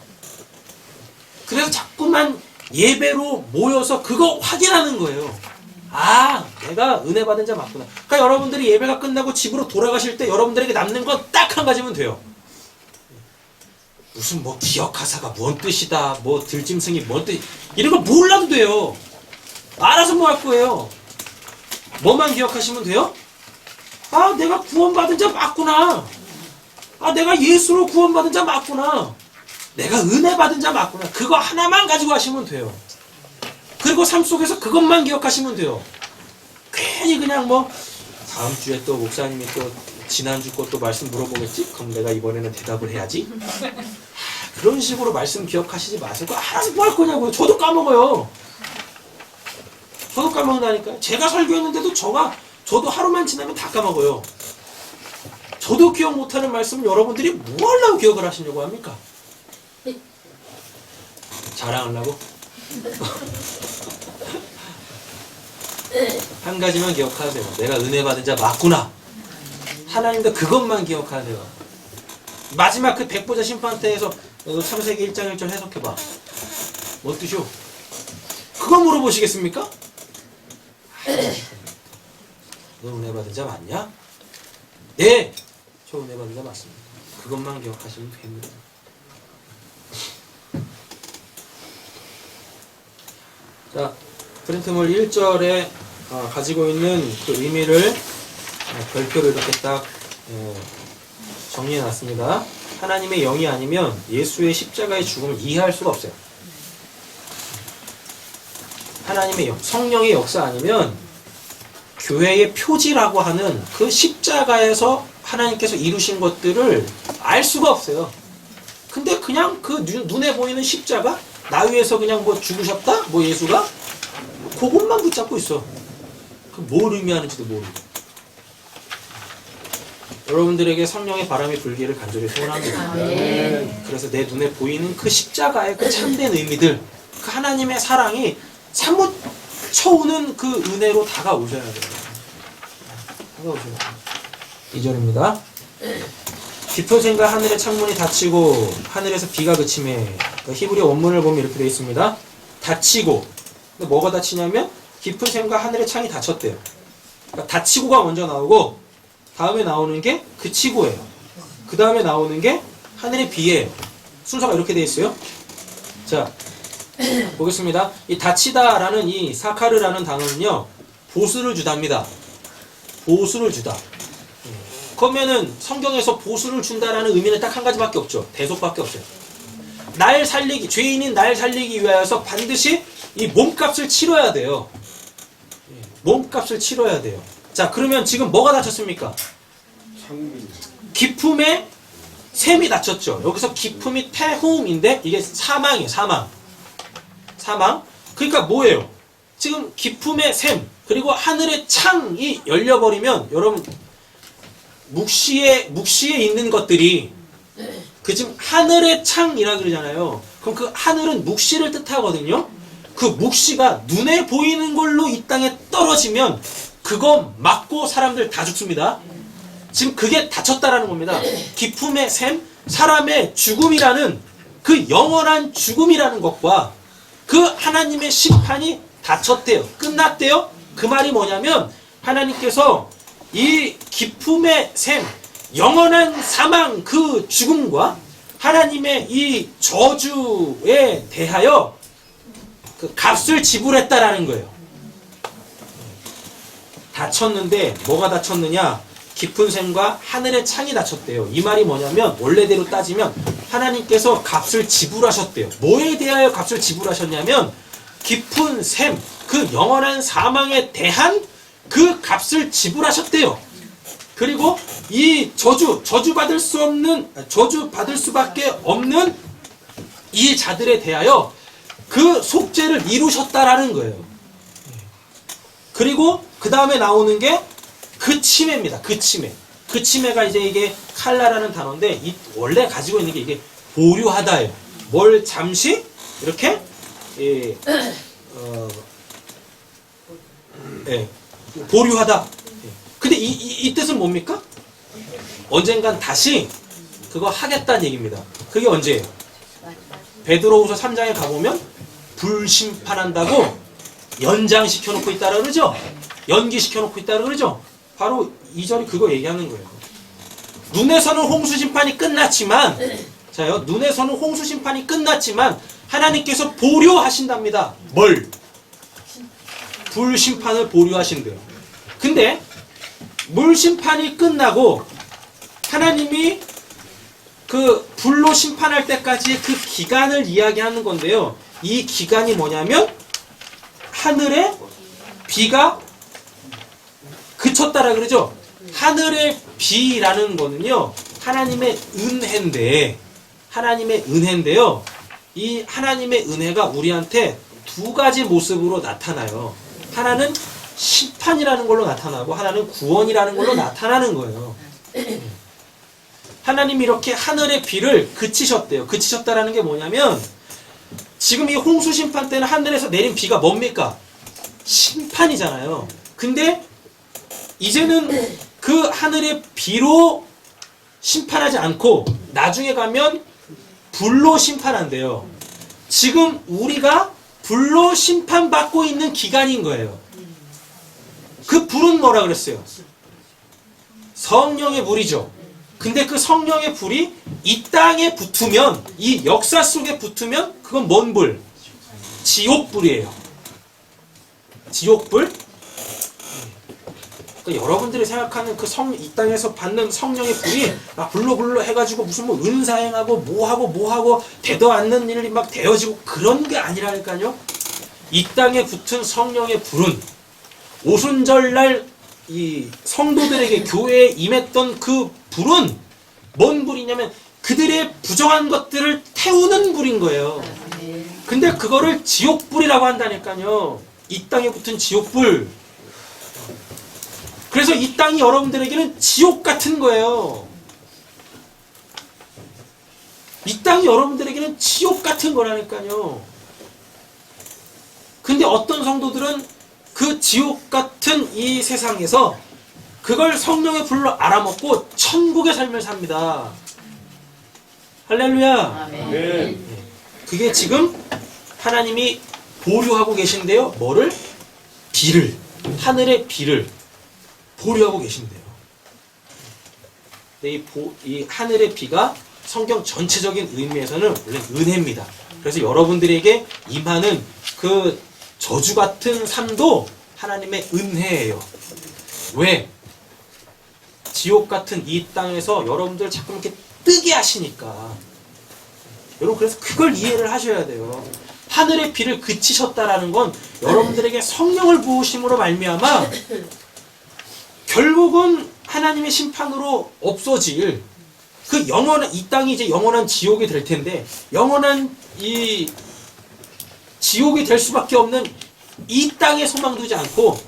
그래서 자꾸만 예배로 모여서 그거 확인하는 거예요. 아, 내가 은혜 받은 자 맞구나. 그러니까 여러분들이 예배가 끝나고 집으로 돌아가실 때 여러분들에게 남는 건 딱 한 가지면 돼요. 무슨 뭐 기억하사가 뭔 뜻이다, 뭐 들짐승이 뭔 뜻, 이런 거 몰라도 돼요. 알아서 뭐 할 거예요. 뭐만 기억하시면 돼요? 아, 내가 구원받은 자 맞구나. 아, 내가 예수로 구원받은 자 맞구나. 내가 은혜 받은 자 맞구나. 그거 하나만 가지고 하시면 돼요. 그리고 삶 속에서 그것만 기억하시면 돼요. 괜히 그냥 뭐 다음 주에 또 목사님이 또 지난주 것도 말씀 물어보겠지? 그럼 내가 이번에는 대답을 해야지. 그런 식으로 말씀 기억하시지 마세요. 알아서 뭐 할 거냐고요. 저도 까먹어요. 저도 까먹는다니까요. 제가 설교했는데도 저도 하루만 지나면 다 까먹어요. 저도 기억 못하는 말씀을 여러분들이 뭐 하려고 기억을 하시려고 합니까? 자랑하려고? 한 가지만 기억하세요. 내가 은혜 받은 자 맞구나. 하나님도 그것만 기억하세요. 마지막 그 백보자 심판대에서 창세기 1장 1절 해석해봐. 뭔 뜻이요? 그거 물어보시겠습니까? 너 은혜 받은 자 맞냐? 네! 저 은혜 받은 자 맞습니다. 그것만 기억하시면 됩니다. 자, 브린트몰 1절에 가지고 있는 그 의미를 별표로 이렇게 딱 정리해 놨습니다. 하나님의 영이 아니면 예수의 십자가의 죽음을 이해할 수가 없어요. 하나님의 영, 성령의 역사 아니면 교회의 표지라고 하는 그 십자가에서 하나님께서 이루신 것들을 알 수가 없어요. 근데 그냥 그 눈에 보이는 십자가, 나 위해서 그냥 뭐 죽으셨다? 뭐 예수가? 그것만 붙잡고 있어. 그 뭘 의미하는지도 모르고. 여러분들에게 성령의 바람이 불기를 간절히 소원합니다. 그래서 내 눈에 보이는 그 십자가의 그 참된 의미들, 그 하나님의 사랑이 사뭇 쳐오는 그 은혜로 다가오셔야 돼요. 2절입니다. 깊은 샘과 하늘의 창문이 닫히고 하늘에서 비가 그침에 히브리 원문을 보면 이렇게 되어 있습니다. 닫히고. 근데 뭐가 닫히냐면 깊은 샘과 하늘의 창이 닫혔대요. 그러니까 닫히고가 먼저 나오고 다음에 나오는 게 그치고예요. 그 다음에 나오는 게 하늘의 비예요. 순서가 이렇게 되어 있어요. 자, 보겠습니다. 이 닫히다라는 이 사카르라는 단어는요, 보수를 주답니다. 보수를 주다. 그러면은 성경에서 보수를 준다라는 의미는 딱 한 가지밖에 없죠. 대속밖에 없어요. 날 살리기, 죄인인 날 살리기 위하여서 반드시 이 몸값을 치러야 돼요. 몸값을 치러야 돼요. 자, 그러면 지금 뭐가 닫혔습니까? 기품의 샘이 닫혔죠. 여기서 기품이 태훔인데 이게 사망이에요. 사망. 그러니까 뭐예요? 지금 기품의 샘 그리고 하늘의 창이 열려버리면 여러분 묵시에 있는 것들이 그 지금 하늘의 창이라 그러잖아요. 그럼 그 하늘은 묵시를 뜻하거든요. 그 묵시가 눈에 보이는 걸로 이 땅에 떨어지면 그거 맞고 사람들 다 죽습니다. 지금 그게 닫혔다라는 겁니다. 기품의 샘, 사람의 죽음이라는 그 영원한 죽음이라는 것과 그 하나님의 심판이 닫혔대요. 끝났대요. 그 말이 뭐냐면 하나님께서 이 기품의 샘, 영원한 사망 그 죽음과 하나님의 이 저주에 대하여 그 값을 지불했다라는 거예요. 닫혔는데 뭐가 닫혔느냐? 깊은 샘과 하늘의 창이 닫혔대요. 이 말이 뭐냐면 원래대로 따지면 하나님께서 값을 지불하셨대요. 뭐에 대하여 값을 지불하셨냐면 깊은 샘, 그 영원한 사망에 대한 그 값을 지불하셨대요. 그리고 이 저주받을 수밖에 없는 이 자들에 대하여 그 속죄를 이루셨다라는 거예요. 그리고 그 다음에 나오는 게 그침해입니다. 그침해가 이제 이게 칼라라는 단어인데 원래 가지고 있는 게 이게 보류하다예요. 뭘 잠시 이렇게 보류하다. 근데 이 뜻은 뭡니까? 언젠간 다시 그거 하겠다는 얘기입니다. 그게 언제예요? 베드로후서 3장에 가보면 불심판한다고 연장시켜놓고 있다라 그러죠? 연기시켜놓고 있다라 그러죠? 바로 2절이 그거 얘기하는 거예요. 눈에서는 홍수 심판이 끝났지만, 자요, 눈에서는 홍수 심판이 끝났지만 하나님께서 보류하신답니다. 뭘? 불심판을 보류하신대요. 근데 물심판이 끝나고 하나님이 그 불로 심판할 때까지의 그 기간을 이야기하는 건데요. 이 기간이 뭐냐면 하늘에 비가 그쳤다라 그러죠. 하늘의 비라는 거는요, 하나님의 은혜인데요. 이 하나님의 은혜가 우리한테 두 가지 모습으로 나타나요. 하나는 심판이라는 걸로 나타나고 하나는 구원이라는 걸로 나타나는 거예요. 하나님이 이렇게 하늘의 비를 그치셨대요. 그치셨다라는 게 뭐냐면 지금 이 홍수 심판 때는 하늘에서 내린 비가 뭡니까? 심판이잖아요. 근데 이제는 그 하늘의 비로 심판하지 않고 나중에 가면 불로 심판한대요. 지금 우리가 불로 심판받고 있는 기간인 거예요. 그 불은 뭐라 그랬어요? 성령의 불이죠. 근데 그 성령의 불이 이 땅에 붙으면, 이 역사 속에 붙으면 그건 뭔 불? 지옥불이에요. 지옥불? 그러니까 여러분들이 생각하는 그 이 땅에서 받는 성령의 불이 불로 해가지고 무슨 뭐 은사행하고 뭐하고 되도 않는 일이 막 되어지고 그런 게 아니라니까요. 이 땅에 붙은 성령의 불은 오순절날 이 성도들에게 교회에 임했던 그 불은 뭔 불이냐면 그들의 부정한 것들을 태우는 불인 거예요. 근데 그거를 지옥불이라고 한다니까요. 이 땅에 붙은 지옥불. 그래서 이 땅이 여러분들에게는 지옥 같은 거예요. 이 땅이 여러분들에게는 지옥 같은 거라니까요. 근데 어떤 성도들은 그 지옥 같은 이 세상에서 그걸 성령의 불로 알아먹고 천국의 삶을 삽니다. 할렐루야. 아멘. 그게 지금 하나님이 보류하고 계신데요. 뭐를? 비를, 하늘의 비를 보류하고 계신데요. 근데 이 하늘의 비가 성경 전체적인 의미에서는 원래 은혜입니다. 그래서 여러분들에게 임하는 그 저주 같은 삶도 하나님의 은혜예요. 왜? 지옥 같은 이 땅에서 여러분들 자꾸 이렇게 뜨게 하시니까. 여러분 그래서 그걸 이해를 하셔야 돼요. 하늘의 비를 그치셨다라는 건 여러분들에게 성령을 부으심으로 말미암아 결국은 하나님의 심판으로 없어질 그 영원한 이 땅이 이제 영원한 지옥이 될 텐데 영원한 이 지옥이 될 수밖에 없는 이 땅에 소망 두지 않고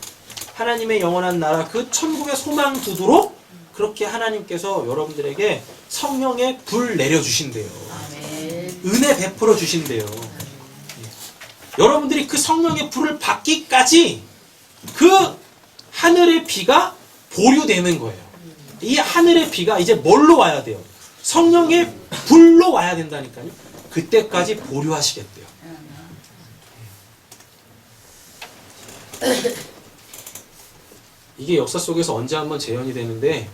하나님의 영원한 나라 그 천국에 소망 두도록 그렇게 하나님께서 여러분들에게 성령의 불 내려주신대요. 아멘. 은혜 베풀어 주신대요. 여러분들이 그 성령의 불을 받기까지 그 하늘의 비가 보류되는 거예요. 이 하늘의 비가 이제 뭘로 와야 돼요? 성령의 불로 와야 된다니까요. 그때까지 보류하시겠대요. 이게 역사 속에서 언제 한번 재현이 되는데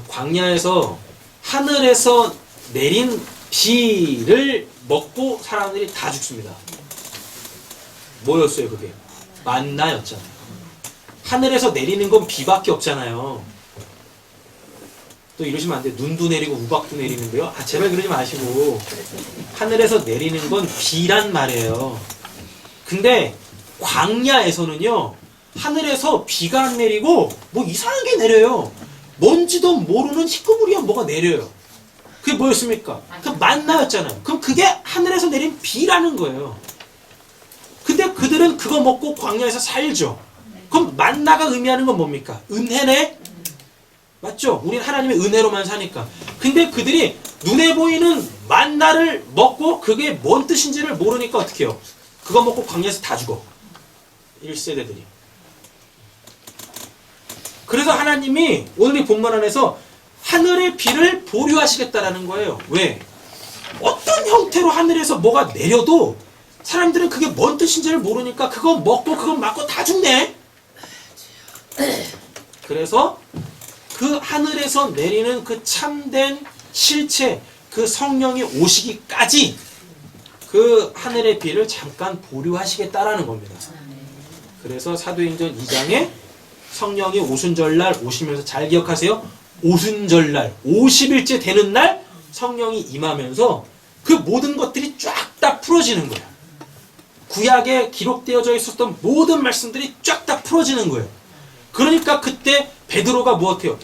광야에서 하늘에서 내린 비를 먹고 사람들이 다 죽습니다. 뭐였어요 그게? 만나였잖아요. 하늘에서 내리는 건 비밖에 없잖아요. 또 이러시면 안 돼요. 눈도 내리고 우박도 내리는데요. 제발 그러지 마시고 하늘에서 내리는 건 비란 말이에요. 근데 광야에서는요 하늘에서 비가 안 내리고 뭐 이상한 게 내려요. 뭔지도 모르는 희끄부리한 뭐가 내려요. 그게 뭐였습니까? 그 만나였잖아요. 그럼 그게 하늘에서 내린 비라는 거예요. 근데 그들은 그거 먹고 광야에서 살죠. 그럼 만나가 의미하는 건 뭡니까? 은혜네? 맞죠? 우리는 하나님의 은혜로만 사니까. 근데 그들이 눈에 보이는 만나를 먹고 그게 뭔 뜻인지를 모르니까 어떻게 해요? 그거 먹고 광야에서 다 죽어. 1세대들이. 그래서 하나님이 오늘 이 본문 안에서 하늘의 비를 보류하시겠다라는 거예요. 왜? 어떤 형태로 하늘에서 뭐가 내려도 사람들은 그게 뭔 뜻인지를 모르니까 그거 먹고 그거 맞고 다 죽네. 그래서 그 하늘에서 내리는 그 참된 실체, 그 성령이 오시기까지 그 하늘의 비를 잠깐 보류하시겠다라는 겁니다. 그래서 사도행전 2장에 성령이 오순절날 오시면서 잘 기억하세요. 오순절날 50일째 되는 날 성령이 임하면서 그 모든 것들이 쫙 다 풀어지는 거예요. 구약에 기록되어져 있었던 모든 말씀들이 쫙 다 풀어지는 거예요. 그러니까 그때 베드로가 무엇해요?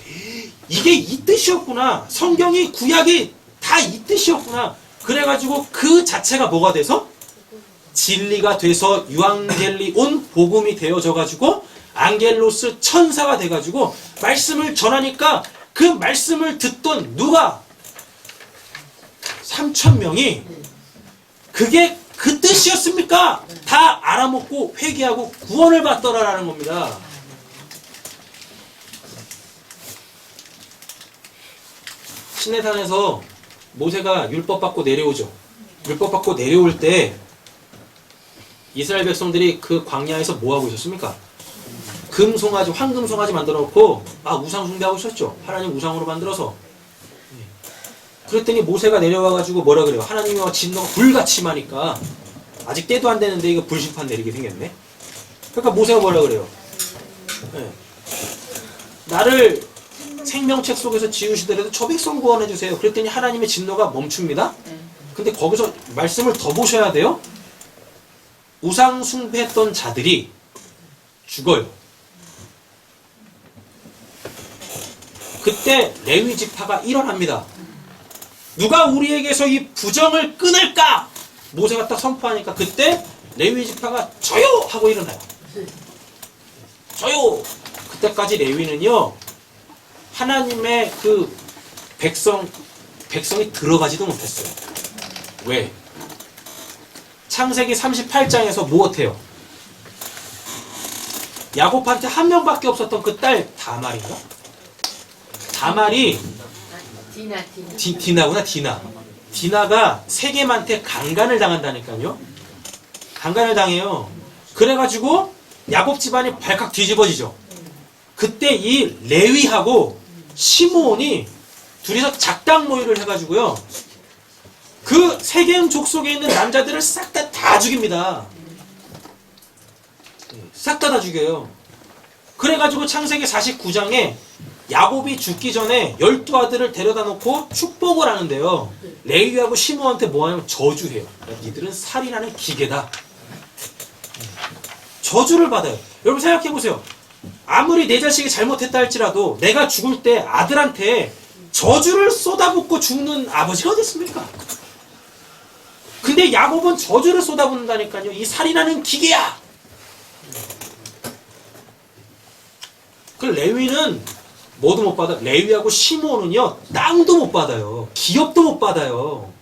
이게 이 뜻이었구나. 성경이 구약이 다 이 뜻이었구나. 그래가지고 그 자체가 뭐가 돼서? 진리가 돼서 유앙겔리온 복음이 되어져가지고 앙겔로스 천사가 돼가지고 말씀을 전하니까 그 말씀을 듣던 누가? 3,000명이 그게 그 뜻이었습니까? 다 알아먹고 회개하고 구원을 받더라라는 겁니다. 시내산에서 모세가 율법 받고 내려오죠. 율법 받고 내려올 때 이스라엘 백성들이 그 광야에서 뭐 하고 있었습니까? 금송아지, 황금송아지 만들어 놓고 우상 숭배하고 있었죠. 하나님 우상으로 만들어서. 그랬더니 모세가 내려와가지고 뭐라 그래요? 하나님과 진노가 불같이 임하니까 아직 때도 안 되는데 이거 불심판 내리게 생겼네. 그러니까 모세가 뭐라 그래요? 나를 생명책 속에서 지우시더라도 저 백성 구원해 주세요. 그랬더니 하나님의 진노가 멈춥니다. 근데 거기서 말씀을 더 보셔야 돼요. 우상 숭배했던 자들이 죽어요. 그때 레위 지파가 일어납니다. 누가 우리에게서 이 부정을 끊을까? 모세가 딱 선포하니까 그때 레위 지파가 저요! 하고 일어나요. 저요! 그때까지 레위는요 하나님의 그 백성이 들어가지도 못했어요. 왜? 창세기 38장에서 무엇해요? 야곱한테 한 명밖에 없었던 그 딸 다말인가? 다말이 디나. 디나구나. 디나가 세겜한테 강간을 당한다니까요. 강간을 당해요. 그래가지고 야곱 집안이 발칵 뒤집어지죠. 그때 이 레위하고 시므온이 둘이서 작당 모의를 해가지고요. 그 세겜 족속에 있는 남자들을 싹 다 죽입니다. 싹 다 죽여요. 그래가지고 창세기 49장에 야곱이 죽기 전에 12아들을 데려다 놓고 축복을 하는데요. 레위하고 시므온한테 뭐 하냐면 저주해요. 야, 니들은 살인하는 기계다. 저주를 받아요. 여러분 생각해보세요. 아무리 내 자식이 잘못했다 할지라도 내가 죽을 때 아들한테 저주를 쏟아붓고 죽는 아버지가 어디 있습니까? 근데 야곱은 저주를 쏟아붓는다니까요. 이 살인하는 기계야. 그 레위는 뭐도 못 받아. 레위하고 시므온은요 땅도 못 받아요. 기업도 못 받아요.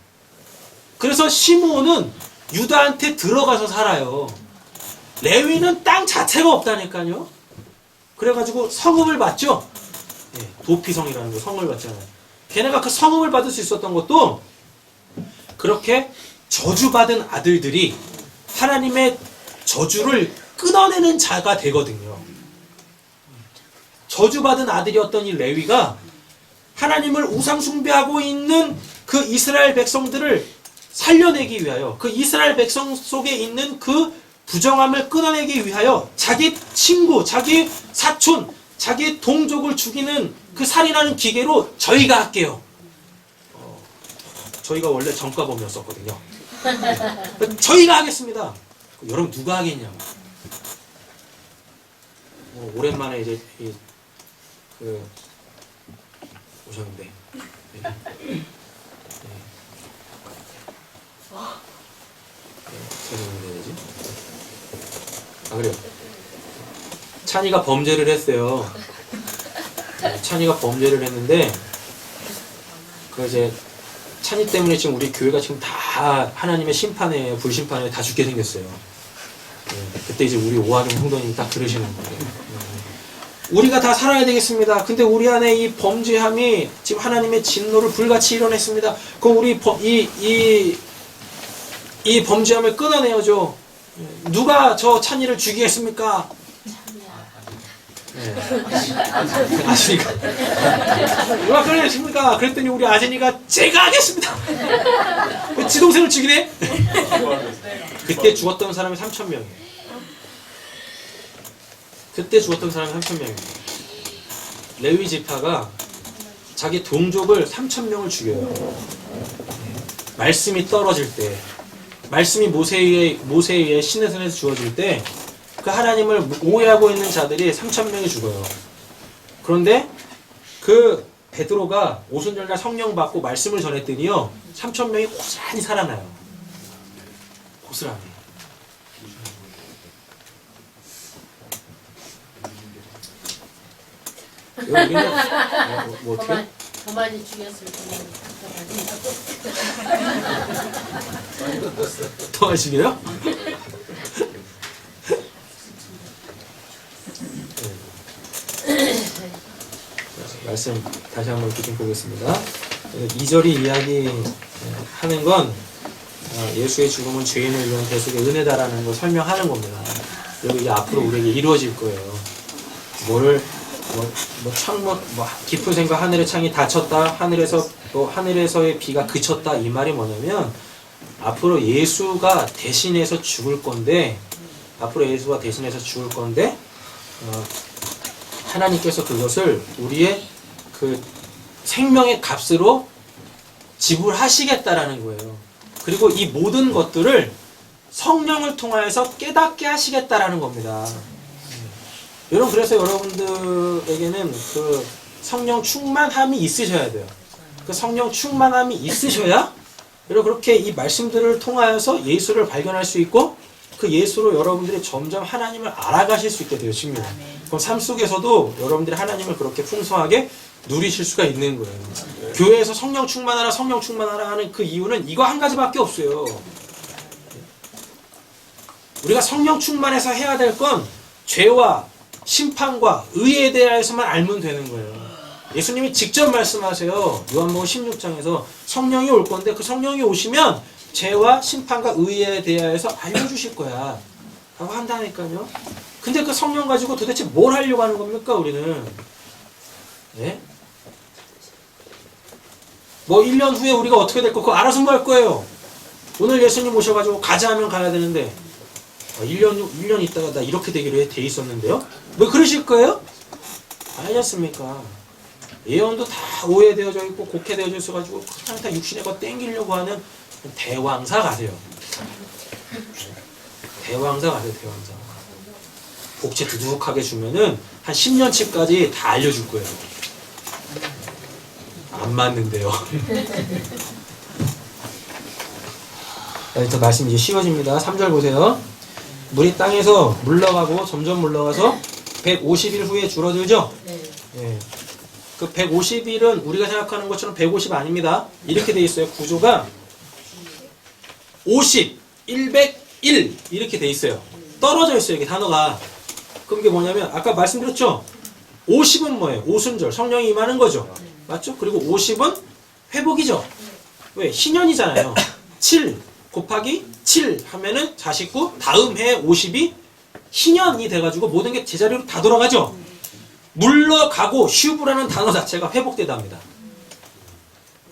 그래서 시므온은 유다한테 들어가서 살아요. 레위는 땅 자체가 없다니까요. 그래가지고 성읍을 받죠. 도피성이라는 거 성읍을 받잖아요. 걔네가 그 성읍을 받을 수 있었던 것도 그렇게 저주받은 아들들이 하나님의 저주를 끊어내는 자가 되거든요. 저주받은 아들이었던 이 레위가 하나님을 우상 숭배하고 있는 그 이스라엘 백성들을 살려내기 위하여, 그 이스라엘 백성 속에 있는 그 부정함을 끊어내기 위하여 자기 친구, 자기 사촌, 자기 동족을 죽이는 그 살인하는 기계로 저희가 할게요. 저희가 원래 전과범이었었거든요. 저희가 하겠습니다. 여러분 누가 하겠냐고. 오랜만에 이제 오셨는데. 어떻게 되지? 아 그래요. 찬이가 범죄를 했어요. 찬이가 범죄를 했는데 그 이제 찬이 때문에 지금 우리 교회가 지금 다 하나님의 심판에 불심판에 다 죽게 생겼어요. 그때 이제 우리 오하경 성도님이 딱 그러시는 거예요. 우리가 다 살아야 되겠습니다. 근데 우리 안에 이 범죄함이 지금 하나님의 진노를 불같이 이뤄냈습니다. 그럼 우리 이 범죄함을 끊어내야죠. 누가 저 찬이를 죽이겠습니까? 아시니까 누가 끊어내십니까? 그랬더니 우리 아진이가 제가 하겠습니다. 지 동생을 죽이네? 그때 죽었던 사람이 3,000명이에요. 그때 죽었던 사람이 3,000명이에요. 레위 지파가 자기 동족을 3,000명을 죽여요. 말씀이 떨어질 때, 말씀이 모세에 의해 시내산에서 주어질 때 그 하나님을 오해하고 있는 자들이 3,000명이 죽어요. 그런데 그 베드로가 오순절날 성령 받고 말씀을 전했더니요 3,000명이 고스란히 살아나요. 고스란히. 여기는 뭐 어떻게? 더 많이 죽였을 텐데. 더 하시게요? 말씀 다시 한번 이렇게 좀 보겠습니다. 2절이 이야기하는 건 예수의 죽음은 죄인을 위한 대속의 은혜다라는 걸 설명하는 겁니다. 그리고 이게 앞으로 우리에게 이루어질 거예요. 깊은 생각 하늘의 창이 닫혔다. 하늘에서의 비가 그쳤다. 이 말이 뭐냐면 앞으로 예수가 대신해서 죽을 건데 하나님께서 그것을 우리의 그 생명의 값으로 지불하시겠다라는 거예요. 그리고 이 모든 것들을 성령을 통하여서 깨닫게 하시겠다라는 겁니다. 여러분 그래서 여러분들에게는 그 성령 충만함이 있으셔야 돼요. 그 성령 충만함이 있으셔야 여러분 그렇게 이 말씀들을 통하여서 예수를 발견할 수 있고 그 예수로 여러분들이 점점 하나님을 알아가실 수 있게 되십니다. 그럼 삶 속에서도 여러분들이 하나님을 그렇게 풍성하게 누리실 수가 있는 거예요. 교회에서 성령 충만하라 하는 그 이유는 이거 한 가지밖에 없어요. 우리가 성령 충만해서 해야 될 건 죄와 심판과 의에 대해서만 알면 되는 거예요. 예수님이 직접 말씀하세요. 요한복음 16장에서 성령이 올 건데 그 성령이 오시면 죄와 심판과 의에 대하여서 알려주실 거야 라고 한다니까요. 근데 그 성령 가지고 도대체 뭘 하려고 하는 겁니까 우리는? 예? 뭐 1년 후에 우리가 어떻게 될 거 그거 알아서 뭐 할 거예요. 오늘 예수님 오셔가지고 가자 하면 가야 되는데 1년 있다가 나 이렇게 되기로 돼 있었는데요. 뭐 그러실 거예요? 아니지 않습니까? 예언도 다 오해되어져 있고 곡해되어져 있어가지고 그냥 다 육신의 것 땡기려고 하는 대왕사 가세요. 대왕사 가세요. 대왕사. 복채 두둑하게 주면은 한 10년치까지 다 알려줄 거예요. 안 맞는데요. 자, 말씀 이제 쉬워집니다. 3절 보세요. 물이 땅에서 물러가고 점점 물러가서 150일 후에 줄어들죠? 예. 그 150일은 우리가 생각하는 것처럼 150 아닙니다. 이렇게 돼 있어요. 구조가 50, 101 이렇게 돼 있어요. 떨어져 있어요. 이게 단어가. 그럼 이게 뭐냐면 아까 말씀드렸죠? 50은 뭐예요? 오순절, 성령이 임하는 거죠. 맞죠? 그리고 50은 회복이죠. 왜? 신년이잖아요. 7 곱하기 7 하면은 49, 다음 해 50이 신년이 돼가지고 모든 게 제자리로 다 돌아가죠. 물러가고 슈브라는 단어 자체가 회복되답니다.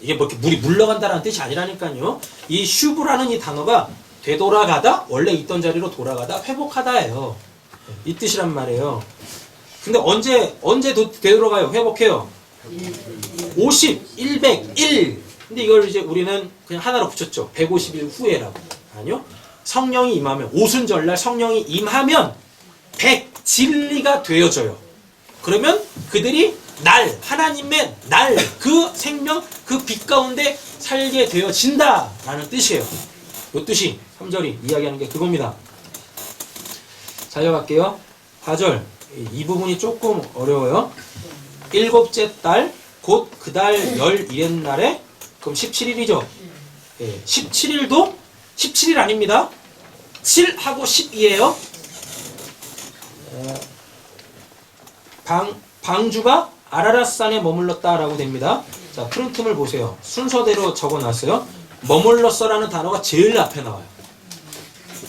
이게 뭐 이렇게 물이 물러간다라는 뜻이 아니라니까요. 이 슈브라는 이 단어가 되돌아가다, 원래 있던 자리로 돌아가다, 회복하다예요. 이 뜻이란 말이에요. 근데 언제 되돌아가요? 회복해요? 50, 101. 근데 이걸 이제 우리는 그냥 하나로 붙였죠. 150일 후에라고. 아니요. 성령이 임하면, 오순절날 성령이 임하면 100 진리가 되어져요. 그러면 그들이 하나님의 그 생명, 그 빛 가운데 살게 되어진다라는 뜻이에요. 이 뜻이 3절이 이야기하는 게 그겁니다. 자, 이어갈게요. 4절. 이 부분이 조금 어려워요. 일곱째 달, 곧 그 달 열일의 날에, 그럼 17일이죠. 예, 17일도 17일 아닙니다. 7하고 10이에요. 방주가 아라랏산에 머물렀다라고 됩니다. 자, 푸른 틈을 보세요. 순서대로 적어놨어요. 머물렀어라는 단어가 제일 앞에 나와요.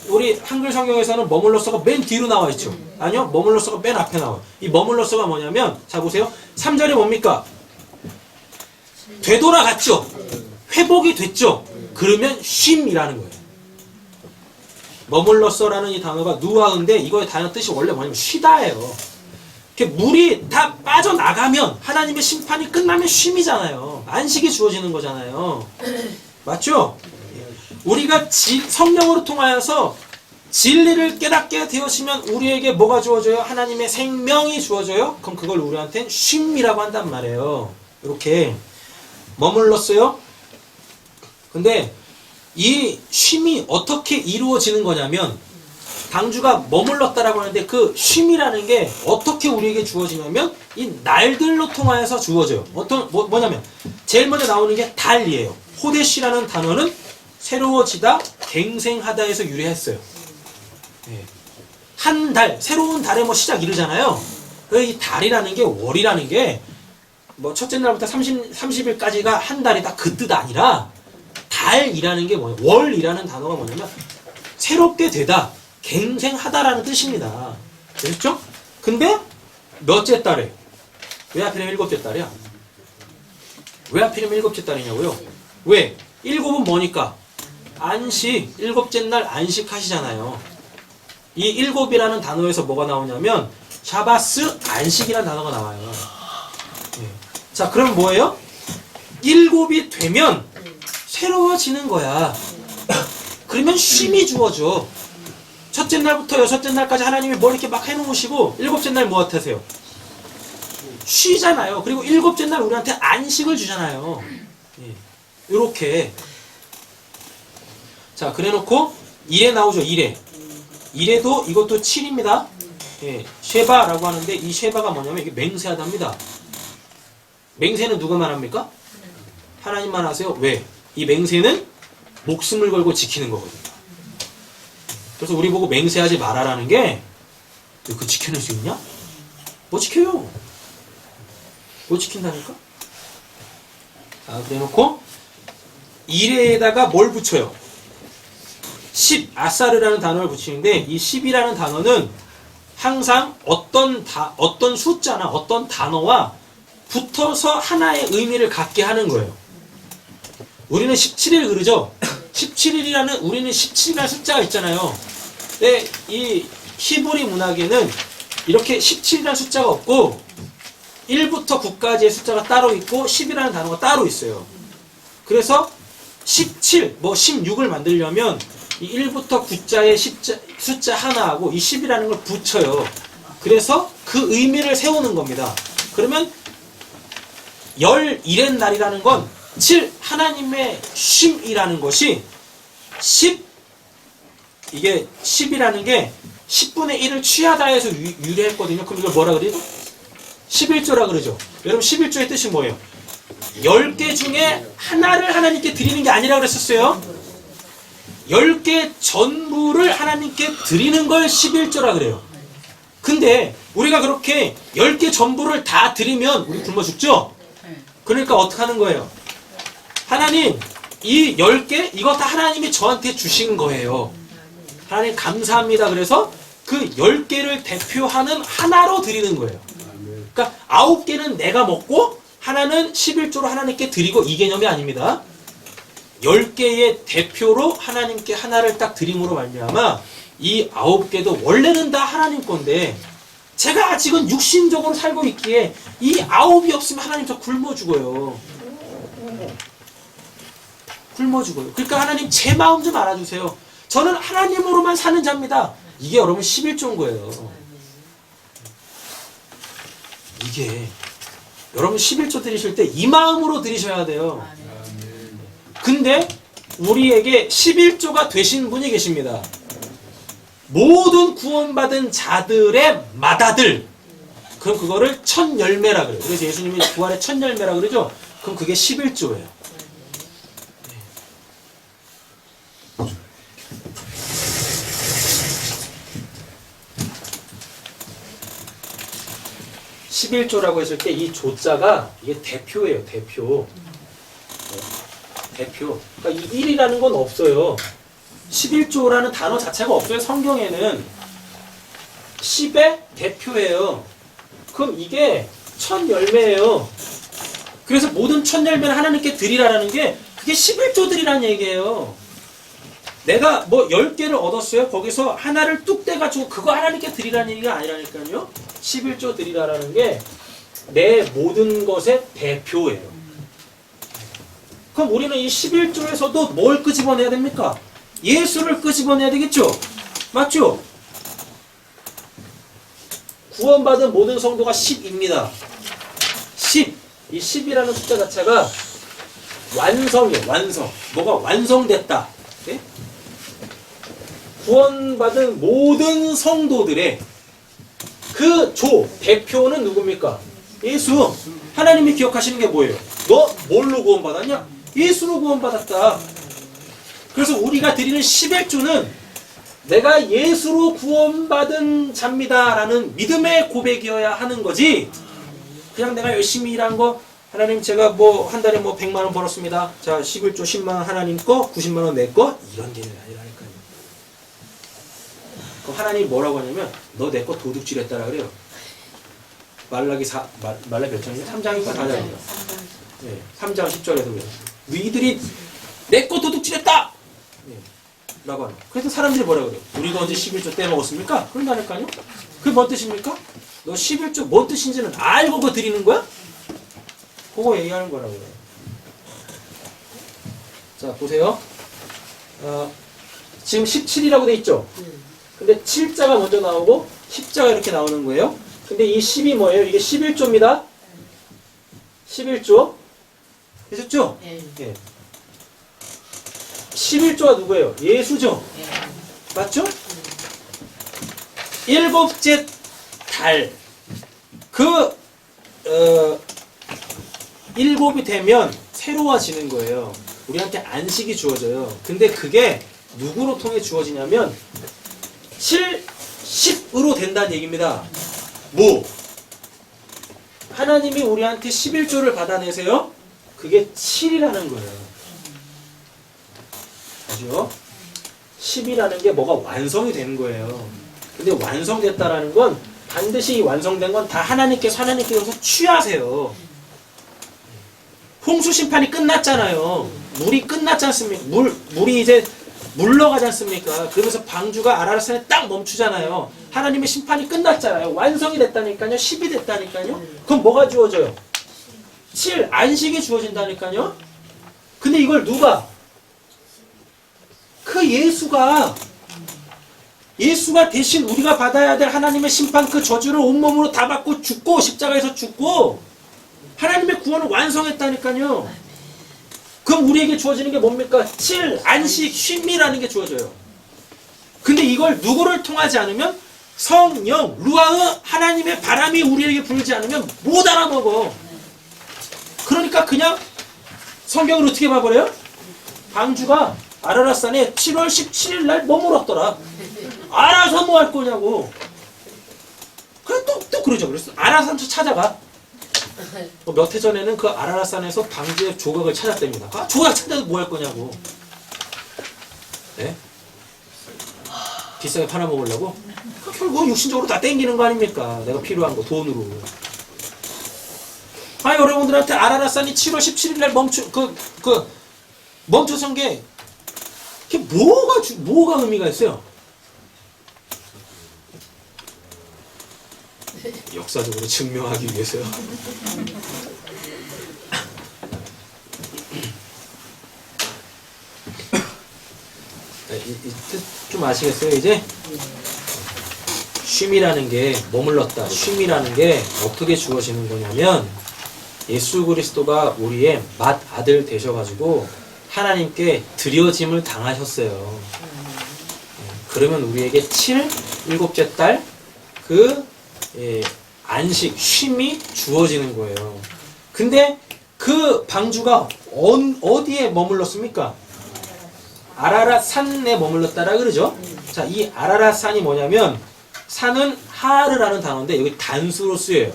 우리 한글 성경에서는 머물렀어가 맨 뒤로 나와 있죠. 아니요, 머물렀어가 맨 앞에 나와요. 이 머물렀어가 뭐냐면, 자 보세요. 3절이 뭡니까? 되돌아갔죠. 회복이 됐죠. 그러면 쉼이라는 거예요. 머물렀어라는 이 단어가 누아인데 이거의 단어 뜻이 원래 뭐냐면 쉬다예요. 이렇게 물이 다 빠져나가면 하나님의 심판이 끝나면 쉼이잖아요. 안식이 주어지는 거잖아요. 맞죠? 우리가 성령으로 통하여서 진리를 깨닫게 되었으면 우리에게 뭐가 주어져요? 하나님의 생명이 주어져요? 그럼 그걸 우리한테는 쉼이라고 한단 말이에요. 이렇게 머물렀어요. 근데 이 쉼이 어떻게 이루어지는 거냐면, 방주가 머물렀다라고 하는데 그 쉼이라는 게 어떻게 우리에게 주어지냐면 이 날들로 통하여서 주어져요. 뭐냐면 제일 먼저 나오는 게 달이에요. 호데시라는 단어는 새로워지다, 갱생하다에서 유래했어요. 네. 한 달, 새로운 달의 뭐 시작 이르잖아요. 이 달이라는 게, 월이라는 게 뭐 첫째 날부터 30일까지가 한 달이다 그 뜻 아니라, 달이라는 게 뭐냐, 월이라는 단어가 뭐냐면 새롭게 되다, 갱생하다라는 뜻입니다. 그렇죠? 근데 몇째 달에? 왜 하필이면 7째 달이야? 왜 하필이면 7째 달이냐고요? 왜? 7은 뭐니까? 안식, 7째 날 안식하시잖아요. 이 7이라는 단어에서 뭐가 나오냐면 샤바스, 안식이라는 단어가 나와요. 네. 자, 그럼 뭐예요? 7이 되면 새로워지는 거야. 그러면 쉼이 주어져. 첫째 날부터 여섯째 날까지 하나님이 뭘 이렇게 막 해놓으시고 7째 날 뭐 하세요? 쉬잖아요. 그리고 7째 날 우리한테 안식을 주잖아요. 예. 요렇게. 자, 그래 놓고 1에 나오죠. 1에. 1에도 이것도 7입니다. 예. 쉐바라고 하는데 이 쉐바가 뭐냐면 이게 맹세하답니다. 맹세는 누가 말합니까? 하나님만 하세요. 왜? 이 맹세는 목숨을 걸고 지키는 거거든요. 그래서 우리 보고 맹세하지 말아라는 게, 너 그거 지켜낼 수 있냐? 못 지켜요. 못 지킨다니까? 자, 그래놓고 1에다가 뭘 붙여요? 10, 아사르라는 단어를 붙이는데 이 10이라는 단어는 항상 어떤 숫자나 어떤 단어와 붙어서 하나의 의미를 갖게 하는 거예요. 우리는 17일 그러죠? 17일이라는 우리는 17이라는 숫자가 있잖아요. 근데 이 히브리 문학에는 이렇게 17이라는 숫자가 없고 1부터 9까지의 숫자가 따로 있고 10이라는 단어가 따로 있어요. 그래서 17, 16을 만들려면 이 1부터 9자의 숫자 하나하고 이 10이라는 걸 붙여요. 그래서 그 의미를 세우는 겁니다. 그러면 11의 날이라는 건 7, 하나님의 쉼이라는 것이 10, 이게 10이라는 게 10분의 1을 취하다 해서 유래했거든요. 그럼 이걸 뭐라 그래요? 11조라 그러죠. 여러분 11조의 뜻이 뭐예요? 10개 중에 하나를 하나님께 드리는 게 아니라 그랬었어요. 10개 전부를 하나님께 드리는 걸 11조라 그래요. 근데 우리가 그렇게 10개 전부를 다 드리면 우리 굶어 죽죠? 그러니까 어떻게 하는 거예요? 하나님, 이 10개, 이거 다 하나님이 저한테 주신 거예요. 하나님 감사합니다. 그래서 그 10개를 대표하는 하나로 드리는 거예요. 그러니까 9개는 내가 먹고 하나는 11조로 하나님께 드리고 이 개념이 아닙니다. 10개의 대표로 하나님께 하나를 딱 드림으로 말미암아 이 9개도 원래는 다 하나님 건데 제가 아직은 육신적으로 살고 있기에 이 9이 없으면 하나님 저 굶어 죽어요. 굶어 죽어요. 그러니까 하나님 제 마음 좀 알아주세요. 저는 하나님으로만 사는 자입니다. 이게 여러분 11조인 거예요. 이게 여러분 11조 드리실 때 이 마음으로 드리셔야 돼요. 근데 우리에게 11조가 되신 분이 계십니다. 모든 구원받은 자들의 맏아들. 그럼 그거를 첫 열매라 그래요. 그래서 예수님이 부활의 첫 열매라 그러죠. 그럼 그게 11조예요. 11조라고 했을 때 이 조자가 이게 대표예요. 대표. 대표. 그러니까 이 1이라는 건 없어요. 11조라는 단어 자체가 없어요. 성경에는 10의 대표예요. 그럼 이게 첫 열매예요. 그래서 모든 첫 열매를 하나님께 드리라라는 게 그게 11조 드리라는 얘기예요. 내가 10개를 얻었어요. 거기서 하나를 뚝 떼가지고 그거 하나님께 드리라는 얘기가 아니라니까요. 11조 드리라라는 게 내 모든 것의 대표예요. 그럼 우리는 이 11조에서도 뭘 끄집어내야 됩니까? 예수를 끄집어내야 되겠죠? 맞죠? 구원받은 모든 성도가 10입니다. 10. 이 10이라는 숫자 자체가 완성이에요. 완성. 뭐가 완성됐다. 네? 구원받은 모든 성도들의 그 대표는 누굽니까? 예수. 하나님이 기억하시는 게 뭐예요? 너 뭘로 구원받았냐? 예수로 구원받았다. 그래서 우리가 드리는 11조는 내가 예수로 구원받은 자입니다 라는 믿음의 고백이어야 하는 거지. 그냥 내가 열심히 일한 거 하나님 제가 한 달에 100만 원 벌었습니다. 자 11조 10만 원 하나님 거 90만 원 내 거 이런 게 아니라니까요. 그럼 하나님 뭐라고 하냐면 너 내 거 도둑질했다라 그래요. 말라기 몇 장이냐? 3장인가 4장인가? 네, 3장 10절에서 그래요. 너희들이 내 거 도둑질했다! 네, 라고 하는. 그래서 사람들이 뭐라고 그래요? 우리가 언제 11조 떼먹었습니까? 그런다니까요? 그게 뭔 뜻입니까? 너 11조 뭔 뜻인지는 알고 그거 드리는 거야? 그거 얘기하는 거라고요. 자, 보세요. 지금 17이라고 돼 있죠? 근데 7자가 먼저 나오고 10자가 이렇게 나오는 거예요. 근데 이 10이 뭐예요? 이게 11조입니다. 11조. 되셨죠? 네. 11조가 누구예요? 예수죠? 맞죠? 일곱째 달. 일곱이 되면 새로워지는 거예요. 우리한테 안식이 주어져요. 근데 그게 누구로 통해 주어지냐면 7, 10으로 된다는 얘기입니다. 하나님이 우리한테 11조를 받아내세요. 그게 7이라는 거예요. 그죠? 10이라는 게 뭐가 완성이 되는 거예요. 근데 완성됐다라는 건 반드시 이 완성된 건 다 하나님께서 취하세요. 홍수 심판이 끝났잖아요. 물이 끝났지 않습니까? 물이 이제 물러가지 않습니까? 그러면서 방주가 아라라산에 딱 멈추잖아요. 하나님의 심판이 끝났잖아요. 완성이 됐다니까요. 10이 됐다니까요. 그럼 뭐가 주어져요? 7, 안식이 주어진다니까요. 근데 이걸 누가? 그 예수가 대신 우리가 받아야 될 하나님의 심판 그 저주를 온몸으로 다 받고 죽고 십자가에서 죽고 하나님의 구원을 완성했다니까요. 그럼 우리에게 주어지는 게 뭡니까? 7, 안식, 쉼이라는 게 주어져요. 근데 이걸 누구를 통하지 않으면 성령, 루아흐 하나님의 바람이 우리에게 불지 않으면 못 알아먹어. 그러니까 그냥 성경을 어떻게 봐버려요? 방주가 아라랏산에 7월 17일 날 머물렀더라. 알아서 뭐 할 거냐고. 그래 또 그러죠. 그래서 아라산도 찾아가. 몇 해 전에는 그 아라랏산에서 방주의 조각을 찾았답니다. 아, 조각 찾아서 뭐 할 거냐고. 네? 비싸게 팔아먹으려고? 결국 육신적으로 다 땡기는 거 아닙니까? 내가 필요한 거 돈으로. 아, 여러분들한테 아라랏산이 7월 17일 날 멈춰선 게 그게 뭐가 의미가 있어요? 역사적으로 증명하기 위해서요. 이 뜻 좀 아시겠어요, 이제? 쉼이라는 게 머물렀다. 쉼이라는 게 어떻게 주어지는 거냐면 예수 그리스도가 우리의 맏아들 되셔가지고 하나님께 드려짐을 당하셨어요. 그러면 우리에게 7, 일곱째 달 안식, 쉼이 주어지는 거예요. 근데 그 방주가 어디에 머물렀습니까? 아라랏산에 머물렀다라 그러죠? 자, 이 아라랏산이 뭐냐면 산은 하르라는 단어인데 여기 단수로 쓰여요.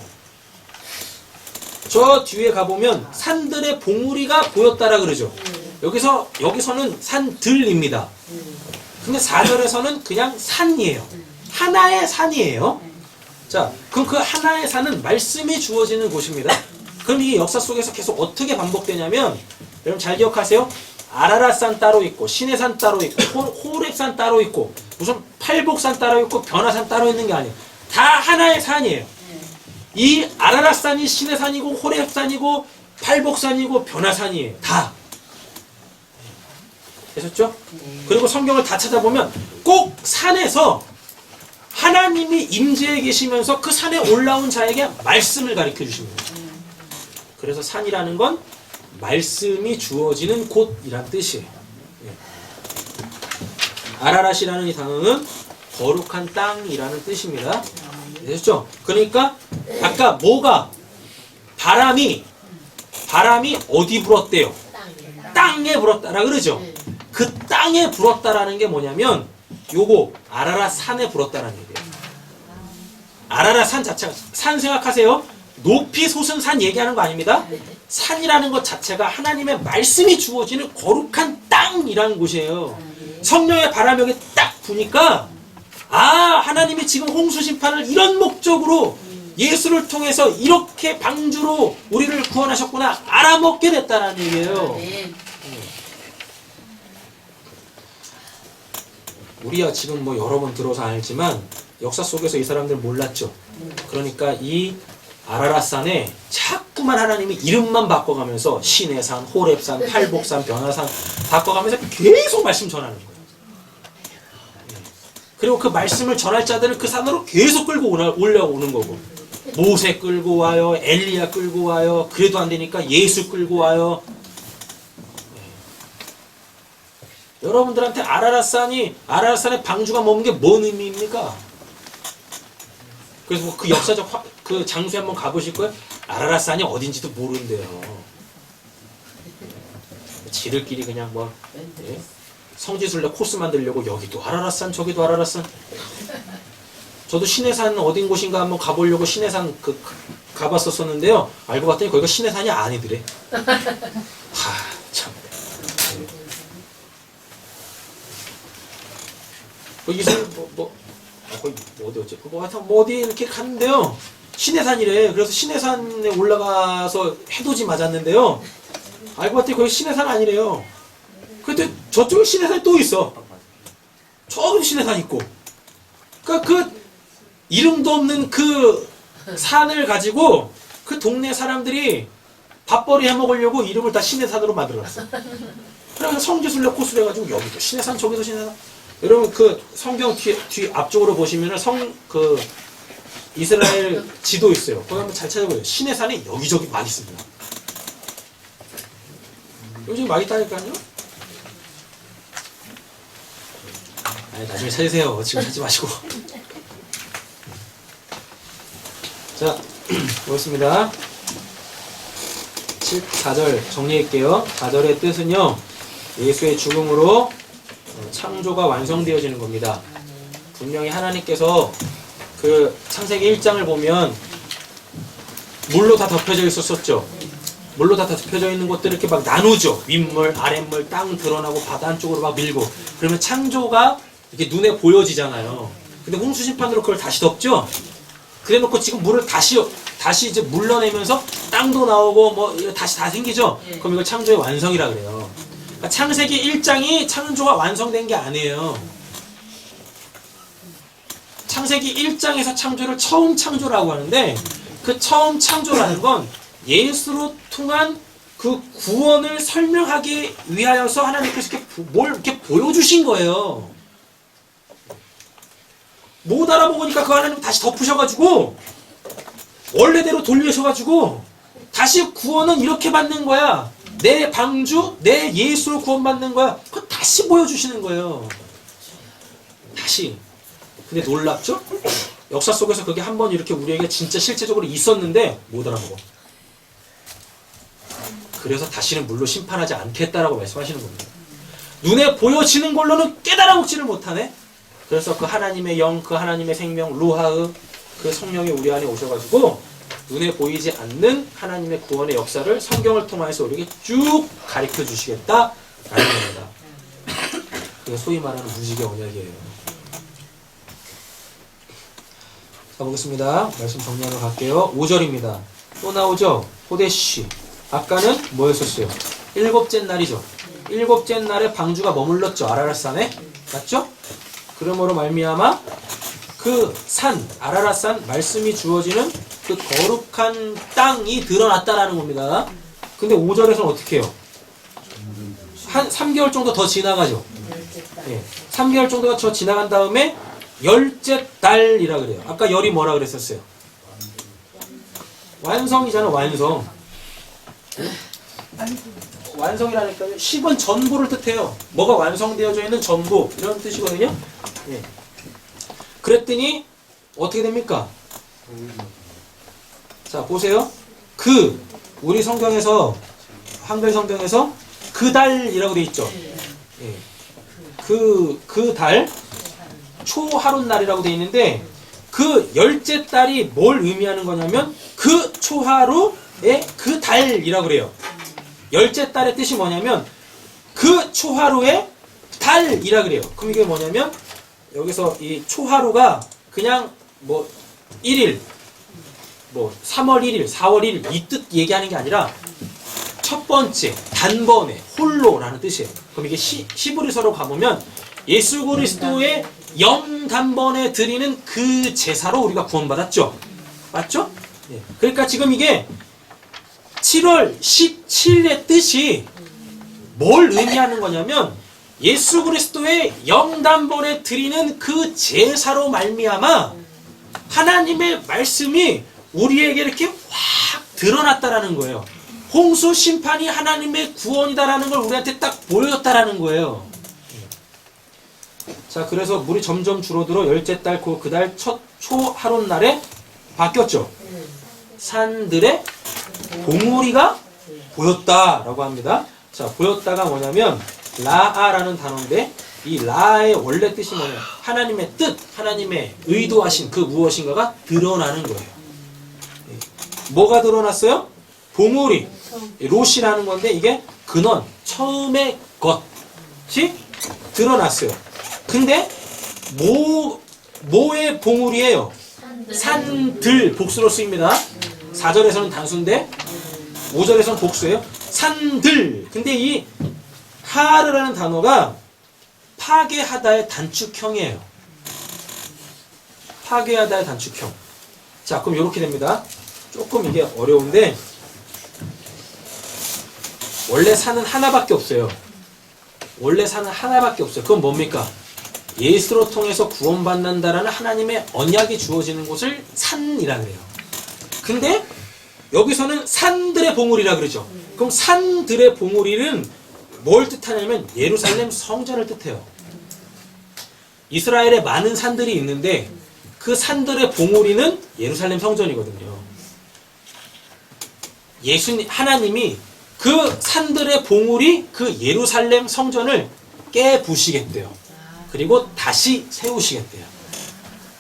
저 뒤에 가보면 산들의 봉우리가 보였다라 그러죠? 여기서는 산들입니다. 근데 4절에서는 그냥 산이에요. 하나의 산이에요. 자, 그럼 그 하나의 산은 말씀이 주어지는 곳입니다. 그럼 이게 역사 속에서 계속 어떻게 반복되냐면 여러분 잘 기억하세요. 아라랏산 따로 있고 시내산 따로 있고 호렙산 따로 있고 무슨 팔복산 따로 있고 변화산 따로 있는 게 아니에요. 다 하나의 산이에요. 이 아라랏산이 시내산이고 호렙산이고 팔복산이고 변화산이에요. 다. 되셨죠? 그리고 성경을 다 찾아보면 꼭 산에서 하나님이 임재해 계시면서 그 산에 올라온 자에게 말씀을 가르쳐 주십니다. 그래서 산이라는 건 말씀이 주어지는 곳이란 뜻이에요. 아라랏이라는 이 단어는 거룩한 땅이라는 뜻입니다. 되셨죠? 그러니까 아까 바람이 어디 불었대요? 땅에 불었다라 그러죠? 그 땅에 불었다라는 게 뭐냐면 요거 아라랏산에 불었다라는 얘기예요. 아라랏산 자체가 산 생각하세요. 높이 솟은 산 얘기하는 거 아닙니다. 산이라는 것 자체가 하나님의 말씀이 주어지는 거룩한 땅이라는 곳이에요. 성령의 바람이 여기 딱 부니까 하나님이 지금 홍수 심판을 이런 목적으로 예수를 통해서 이렇게 방주로 우리를 구원하셨구나 알아먹게 됐다는 얘기예요. 우리야 지금 뭐 여러 번 들어서 알지만 역사 속에서 이 사람들 몰랐죠. 그러니까 이 아라랏산에 자꾸만 하나님이 이름만 바꿔가면서 시내산, 호렙산, 팔복산, 변화산 바꿔가면서 계속 말씀 전하는 거예요. 그리고 그 말씀을 전할 자들을 그 산으로 계속 끌고 올라오는 거고 모세 끌고 와요, 엘리야 끌고 와요, 그래도 안 되니까 예수 끌고 와요. 여러분들한테 아라랏산에 방주가 머문 게 뭔 의미입니까? 그래서 그 역사적 그 장소에 한번 가보실 거예요? 아라랏산이 어딘지도 모른대요. 지들끼리 그냥 성지순례 코스 만들려고 여기도 아라랏산 저기도 아라랏산. 저도 시내산 어딘 곳인가 한번 가보려고 시내산 그 가봤었었는데요. 알고 봤더니 거기가 시내산이 아니더래. 참. 거기서 거기 어디였지? 하여튼 어디 이렇게 갔는데요. 시내산이래. 그래서 시내산에 올라가서 해돋이 맞았는데요. 알고 봤더니 거기 시내산 아니래요. 근데 저쪽에 시내산이 또 있어. 저기 시내산 있고. 그러니까 그 이름도 없는 그 산을 가지고 그 동네 사람들이 밥벌이 해먹으려고 이름을 다 시내산으로 만들어놨어. 그래서 성지순례 코스로 해가지고 여기도 시내산 저기도 시내산. 여러분 그 성경 뒤 앞쪽으로 보시면은 그 이스라엘 지도 있어요. 거기 한번 잘 찾아보세요. 시내산이 여기저기 많이 있습니다. 요즘 많이 있다니까요. 아니, 나중에 찾으세요. 지금 찾지 마시고. 자, 보겠습니다. 4절 정리할게요. 4절의 뜻은요. 예수의 죽음으로 창조가 완성되어지는 겁니다. 분명히 하나님께서 그 창세기 1장을 보면 물로 다 덮여져 있었었죠. 물로 다 덮여져 있는 것들을 이렇게 막 나누죠. 윗물, 아랫물, 땅 드러나고 바다 한쪽으로 막 밀고. 그러면 창조가 이렇게 눈에 보여지잖아요. 근데 홍수심판으로 그걸 다시 덮죠. 그래 놓고 지금 물을 다시 이제 물러내면서 땅도 나오고 뭐 다시 다 생기죠. 그럼 이걸 창조의 완성이라 그래요. 그러니까 창세기 1장이 창조가 완성된 게 아니에요. 창세기 1장에서 창조를 처음 창조라고 하는데 그 처음 창조라는 건 예수로 통한 그 구원을 설명하기 위하여서 하나님께서 뭘 이렇게 보여주신 거예요. 못 알아먹으니까 그 하나님 다시 덮으셔가지고 원래대로 돌리셔가지고 다시 구원은 이렇게 받는 거야. 내 방주, 내 예수로 구원받는 거야. 그거 다시 보여주시는 거예요. 다시. 근데 놀랍죠? 역사 속에서 그게 한번 이렇게 우리에게 진짜 실제적으로 있었는데 못 알아먹어. 그래서 다시는 물로 심판하지 않겠다라고 말씀하시는 겁니다. 눈에 보여지는 걸로는 깨달아 먹지를 못하네. 그래서 그 하나님의 영, 그 하나님의 생명, 루하의 그 성령이 우리 안에 오셔가지고 눈에 보이지 않는 하나님의 구원의 역사를 성경을 통해서 우리에게 쭉 가르쳐 주시겠다라는 겁니다. 그게 소위 말하는 무지개 언약이에요. 자, 보겠습니다. 말씀 정리하러 갈게요. 5절입니다. 또 나오죠? 호데시. 아까는 뭐였었어요? 일곱째 날이죠. 일곱째 날에 방주가 머물렀죠. 아라랏산에. 맞죠? 그러므로 말미암아 그 산, 아라랏산 말씀이 주어지는 그 거룩한 땅이 드러났다라는 겁니다. 근데 5절에서는 어떻게 해요? 한 3개월 정도 더 지나가죠. 예, 3개월 정도가 더 지나간 다음에 열째 달이라 그래요. 아까 열이 뭐라 그랬었어요? 완성이잖아, 완성. 완성이라니까요. 10은 전부를 뜻해요. 뭐가 완성되어져 있는 전부 이런 뜻이거든요. 예. 그랬더니 어떻게 됩니까? 자, 보세요. 우리 성경에서 한글 성경에서 그 달이라고 돼 있죠. 예. 그 달 초하룻 날이라고 돼 있는데 그 열째 달이 뭘 의미하는 거냐면 그 초하루의 그 달이라고 그래요. 열째 달의 뜻이 뭐냐면 그 초하루의 달이라 그래요. 그럼 이게 뭐냐면 여기서 이 초하루가 그냥 뭐 1일 뭐 3월 1일, 4월 1일 이 뜻 얘기하는 게 아니라 첫 번째, 단번에, 홀로라는 뜻이에요. 그럼 이게 히브리서로 가보면 예수 그리스도의 영단번에 드리는 그 제사로 우리가 구원받았죠. 맞죠? 네. 그러니까 지금 이게 7월 17일의 뜻이 뭘 의미하는 거냐면 예수 그리스도의 영단번에 드리는 그 제사로 말미암아 하나님의 말씀이 우리에게 이렇게 확 드러났다라는 거예요. 홍수 심판이 하나님의 구원이다라는 걸 우리한테 딱 보여줬다라는 거예요. 자, 그래서 물이 점점 줄어들어 열째 달 그달 첫 초하룻 날에 바뀌었죠. 산들의 봉우리가 보였다라고 합니다. 자, 보였다가 뭐냐면 라아라는 단어인데 이 라의 원래 뜻이 뭐냐면 하나님의 뜻, 하나님의 의도하신 그 무엇인가가 드러나는 거예요. 뭐가 드러났어요? 보물이. 롯이라는 건데 이게 근원, 처음의 것이 드러났어요. 근데 뭐의 보물이에요? 산들, 복수로 쓰입니다. 4절에서는 단수인데 5절에서는 복수예요. 산들. 근데 이 하르라는 단어가 파괴하다의 단축형이에요. 파괴하다의 단축형. 자, 그럼 이렇게 됩니다. 조금 이게 어려운데 원래 산은 하나밖에 없어요. 원래 산은 하나밖에 없어요. 그건 뭡니까? 예수로 통해서 구원받는다라는 하나님의 언약이 주어지는 곳을 산이라 그래요. 근데 여기서는 산들의 봉우리라 그러죠. 그럼 산들의 봉우리는 뭘 뜻하냐면 예루살렘 성전을 뜻해요. 이스라엘에 많은 산들이 있는데 그 산들의 봉우리는 예루살렘 성전이거든요. 하나님이 그 산들의 봉우리, 그 예루살렘 성전을 깨부시겠대요. 그리고 다시 세우시겠대요.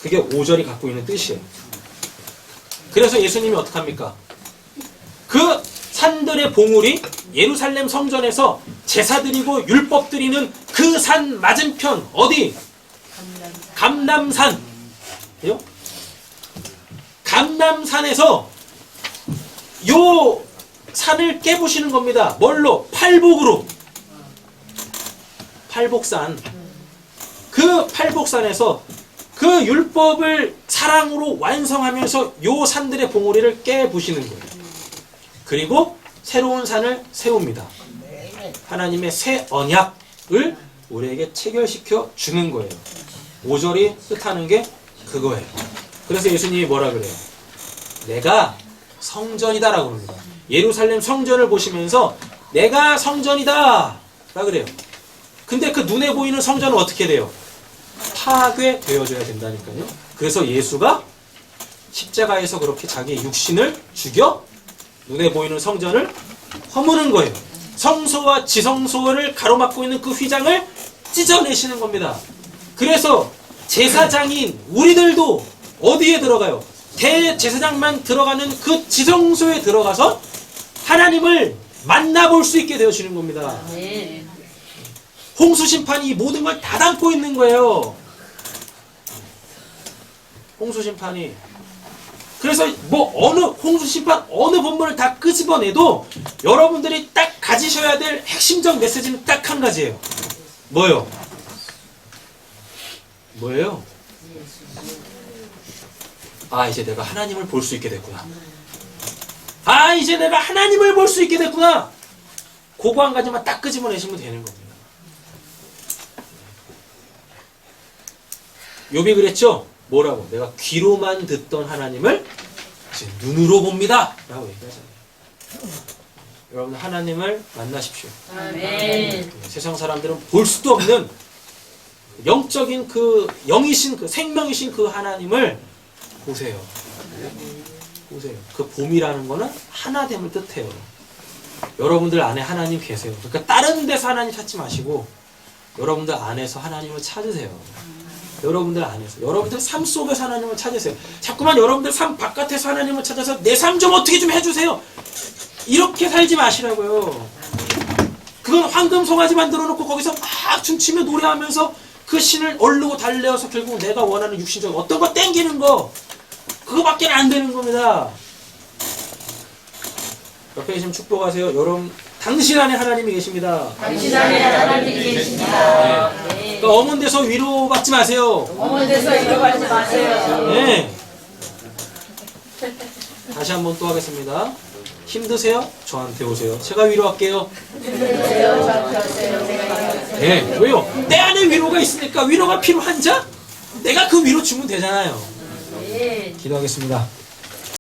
그게 5절이 갖고 있는 뜻이에요. 그래서 예수님이 어떡합니까? 그 산들의 봉우리, 예루살렘 성전에서 제사 드리고 율법 드리는 그 산 맞은편, 어디? 감람산. 감람산에서 요 산을 깨부시는 겁니다. 뭘로? 팔복으로. 팔복산. 그 팔복산에서 그 율법을 사랑으로 완성하면서 요 산들의 봉우리를 깨부시는 거예요. 그리고 새로운 산을 세웁니다. 하나님의 새 언약을 우리에게 체결시켜 주는 거예요. 5절이 뜻하는 게 그거예요. 그래서 예수님이 뭐라 그래요? 내가 성전이다 라고 합니다. 예루살렘 성전을 보시면서 내가 성전이다 라 그래요. 근데 그 눈에 보이는 성전은 어떻게 돼요? 파괴되어져야 된다니까요. 그래서 예수가 십자가에서 그렇게 자기 육신을 죽여 눈에 보이는 성전을 허무는 거예요. 성소와 지성소를 가로막고 있는 그 휘장을 찢어내시는 겁니다. 그래서 제사장인 우리들도 어디에 들어가요? 대제사장만 들어가는 그 지성소에 들어가서 하나님을 만나볼 수 있게 되어지는 겁니다. 홍수심판이 이 모든 걸 다 담고 있는 거예요. 홍수심판이. 그래서 뭐 홍수심판 어느 본문을 다 끄집어내도 여러분들이 딱 가지셔야 될 핵심적 메시지는 딱 한 가지예요. 뭐요? 뭐예요? 아, 이제 내가 하나님을 볼 수 있게 됐구나. 아, 이제 내가 하나님을 볼 수 있게 됐구나. 그거 한 가지만 딱 끄집어내시면 되는 겁니다. 욥이 그랬죠? 뭐라고? 내가 귀로만 듣던 하나님을 이제 눈으로 봅니다. 라고 얘기하잖아요. 여러분 하나님을 만나십시오. 아멘. 세상 사람들은 볼 수도 없는 영적인 그 영이신 그 생명이신 그 하나님을 보세요. 보세요. 그 봄이라는 거는 하나됨을 뜻해요. 여러분들 안에 하나님 계세요. 그러니까 다른 데서 하나님 찾지 마시고 여러분들 안에서 하나님을 찾으세요. 여러분들 안에서. 여러분들 삶 속에서 하나님을 찾으세요. 자꾸만 여러분들 삶 바깥에서 하나님을 찾아서 내 삶 좀 어떻게 좀 해주세요. 이렇게 살지 마시라고요. 그건 황금 송아지 만들어 놓고 거기서 막 춤추며 노래하면서 그 신을 얼르고 달래어서 결국 내가 원하는 육신적 어떤 거 땡기는 거 그거밖에 안 되는 겁니다. 옆에 계시면 축복하세요. 여러분 당신 안에 하나님이 계십니다. 당신 안에 하나님이 계십니다. 그러니까 어머니 데서 위로받지 마세요. 어머니 데서 위로받지 마세요. 네. 다시 한번 또 하겠습니다. 힘드세요? 저한테 오세요. 제가 위로할게요. 네, 왜요? 내 안에 위로가 있으니까 위로가 필요한 자? 내가 그 위로 주면 되잖아요. 기도하겠습니다.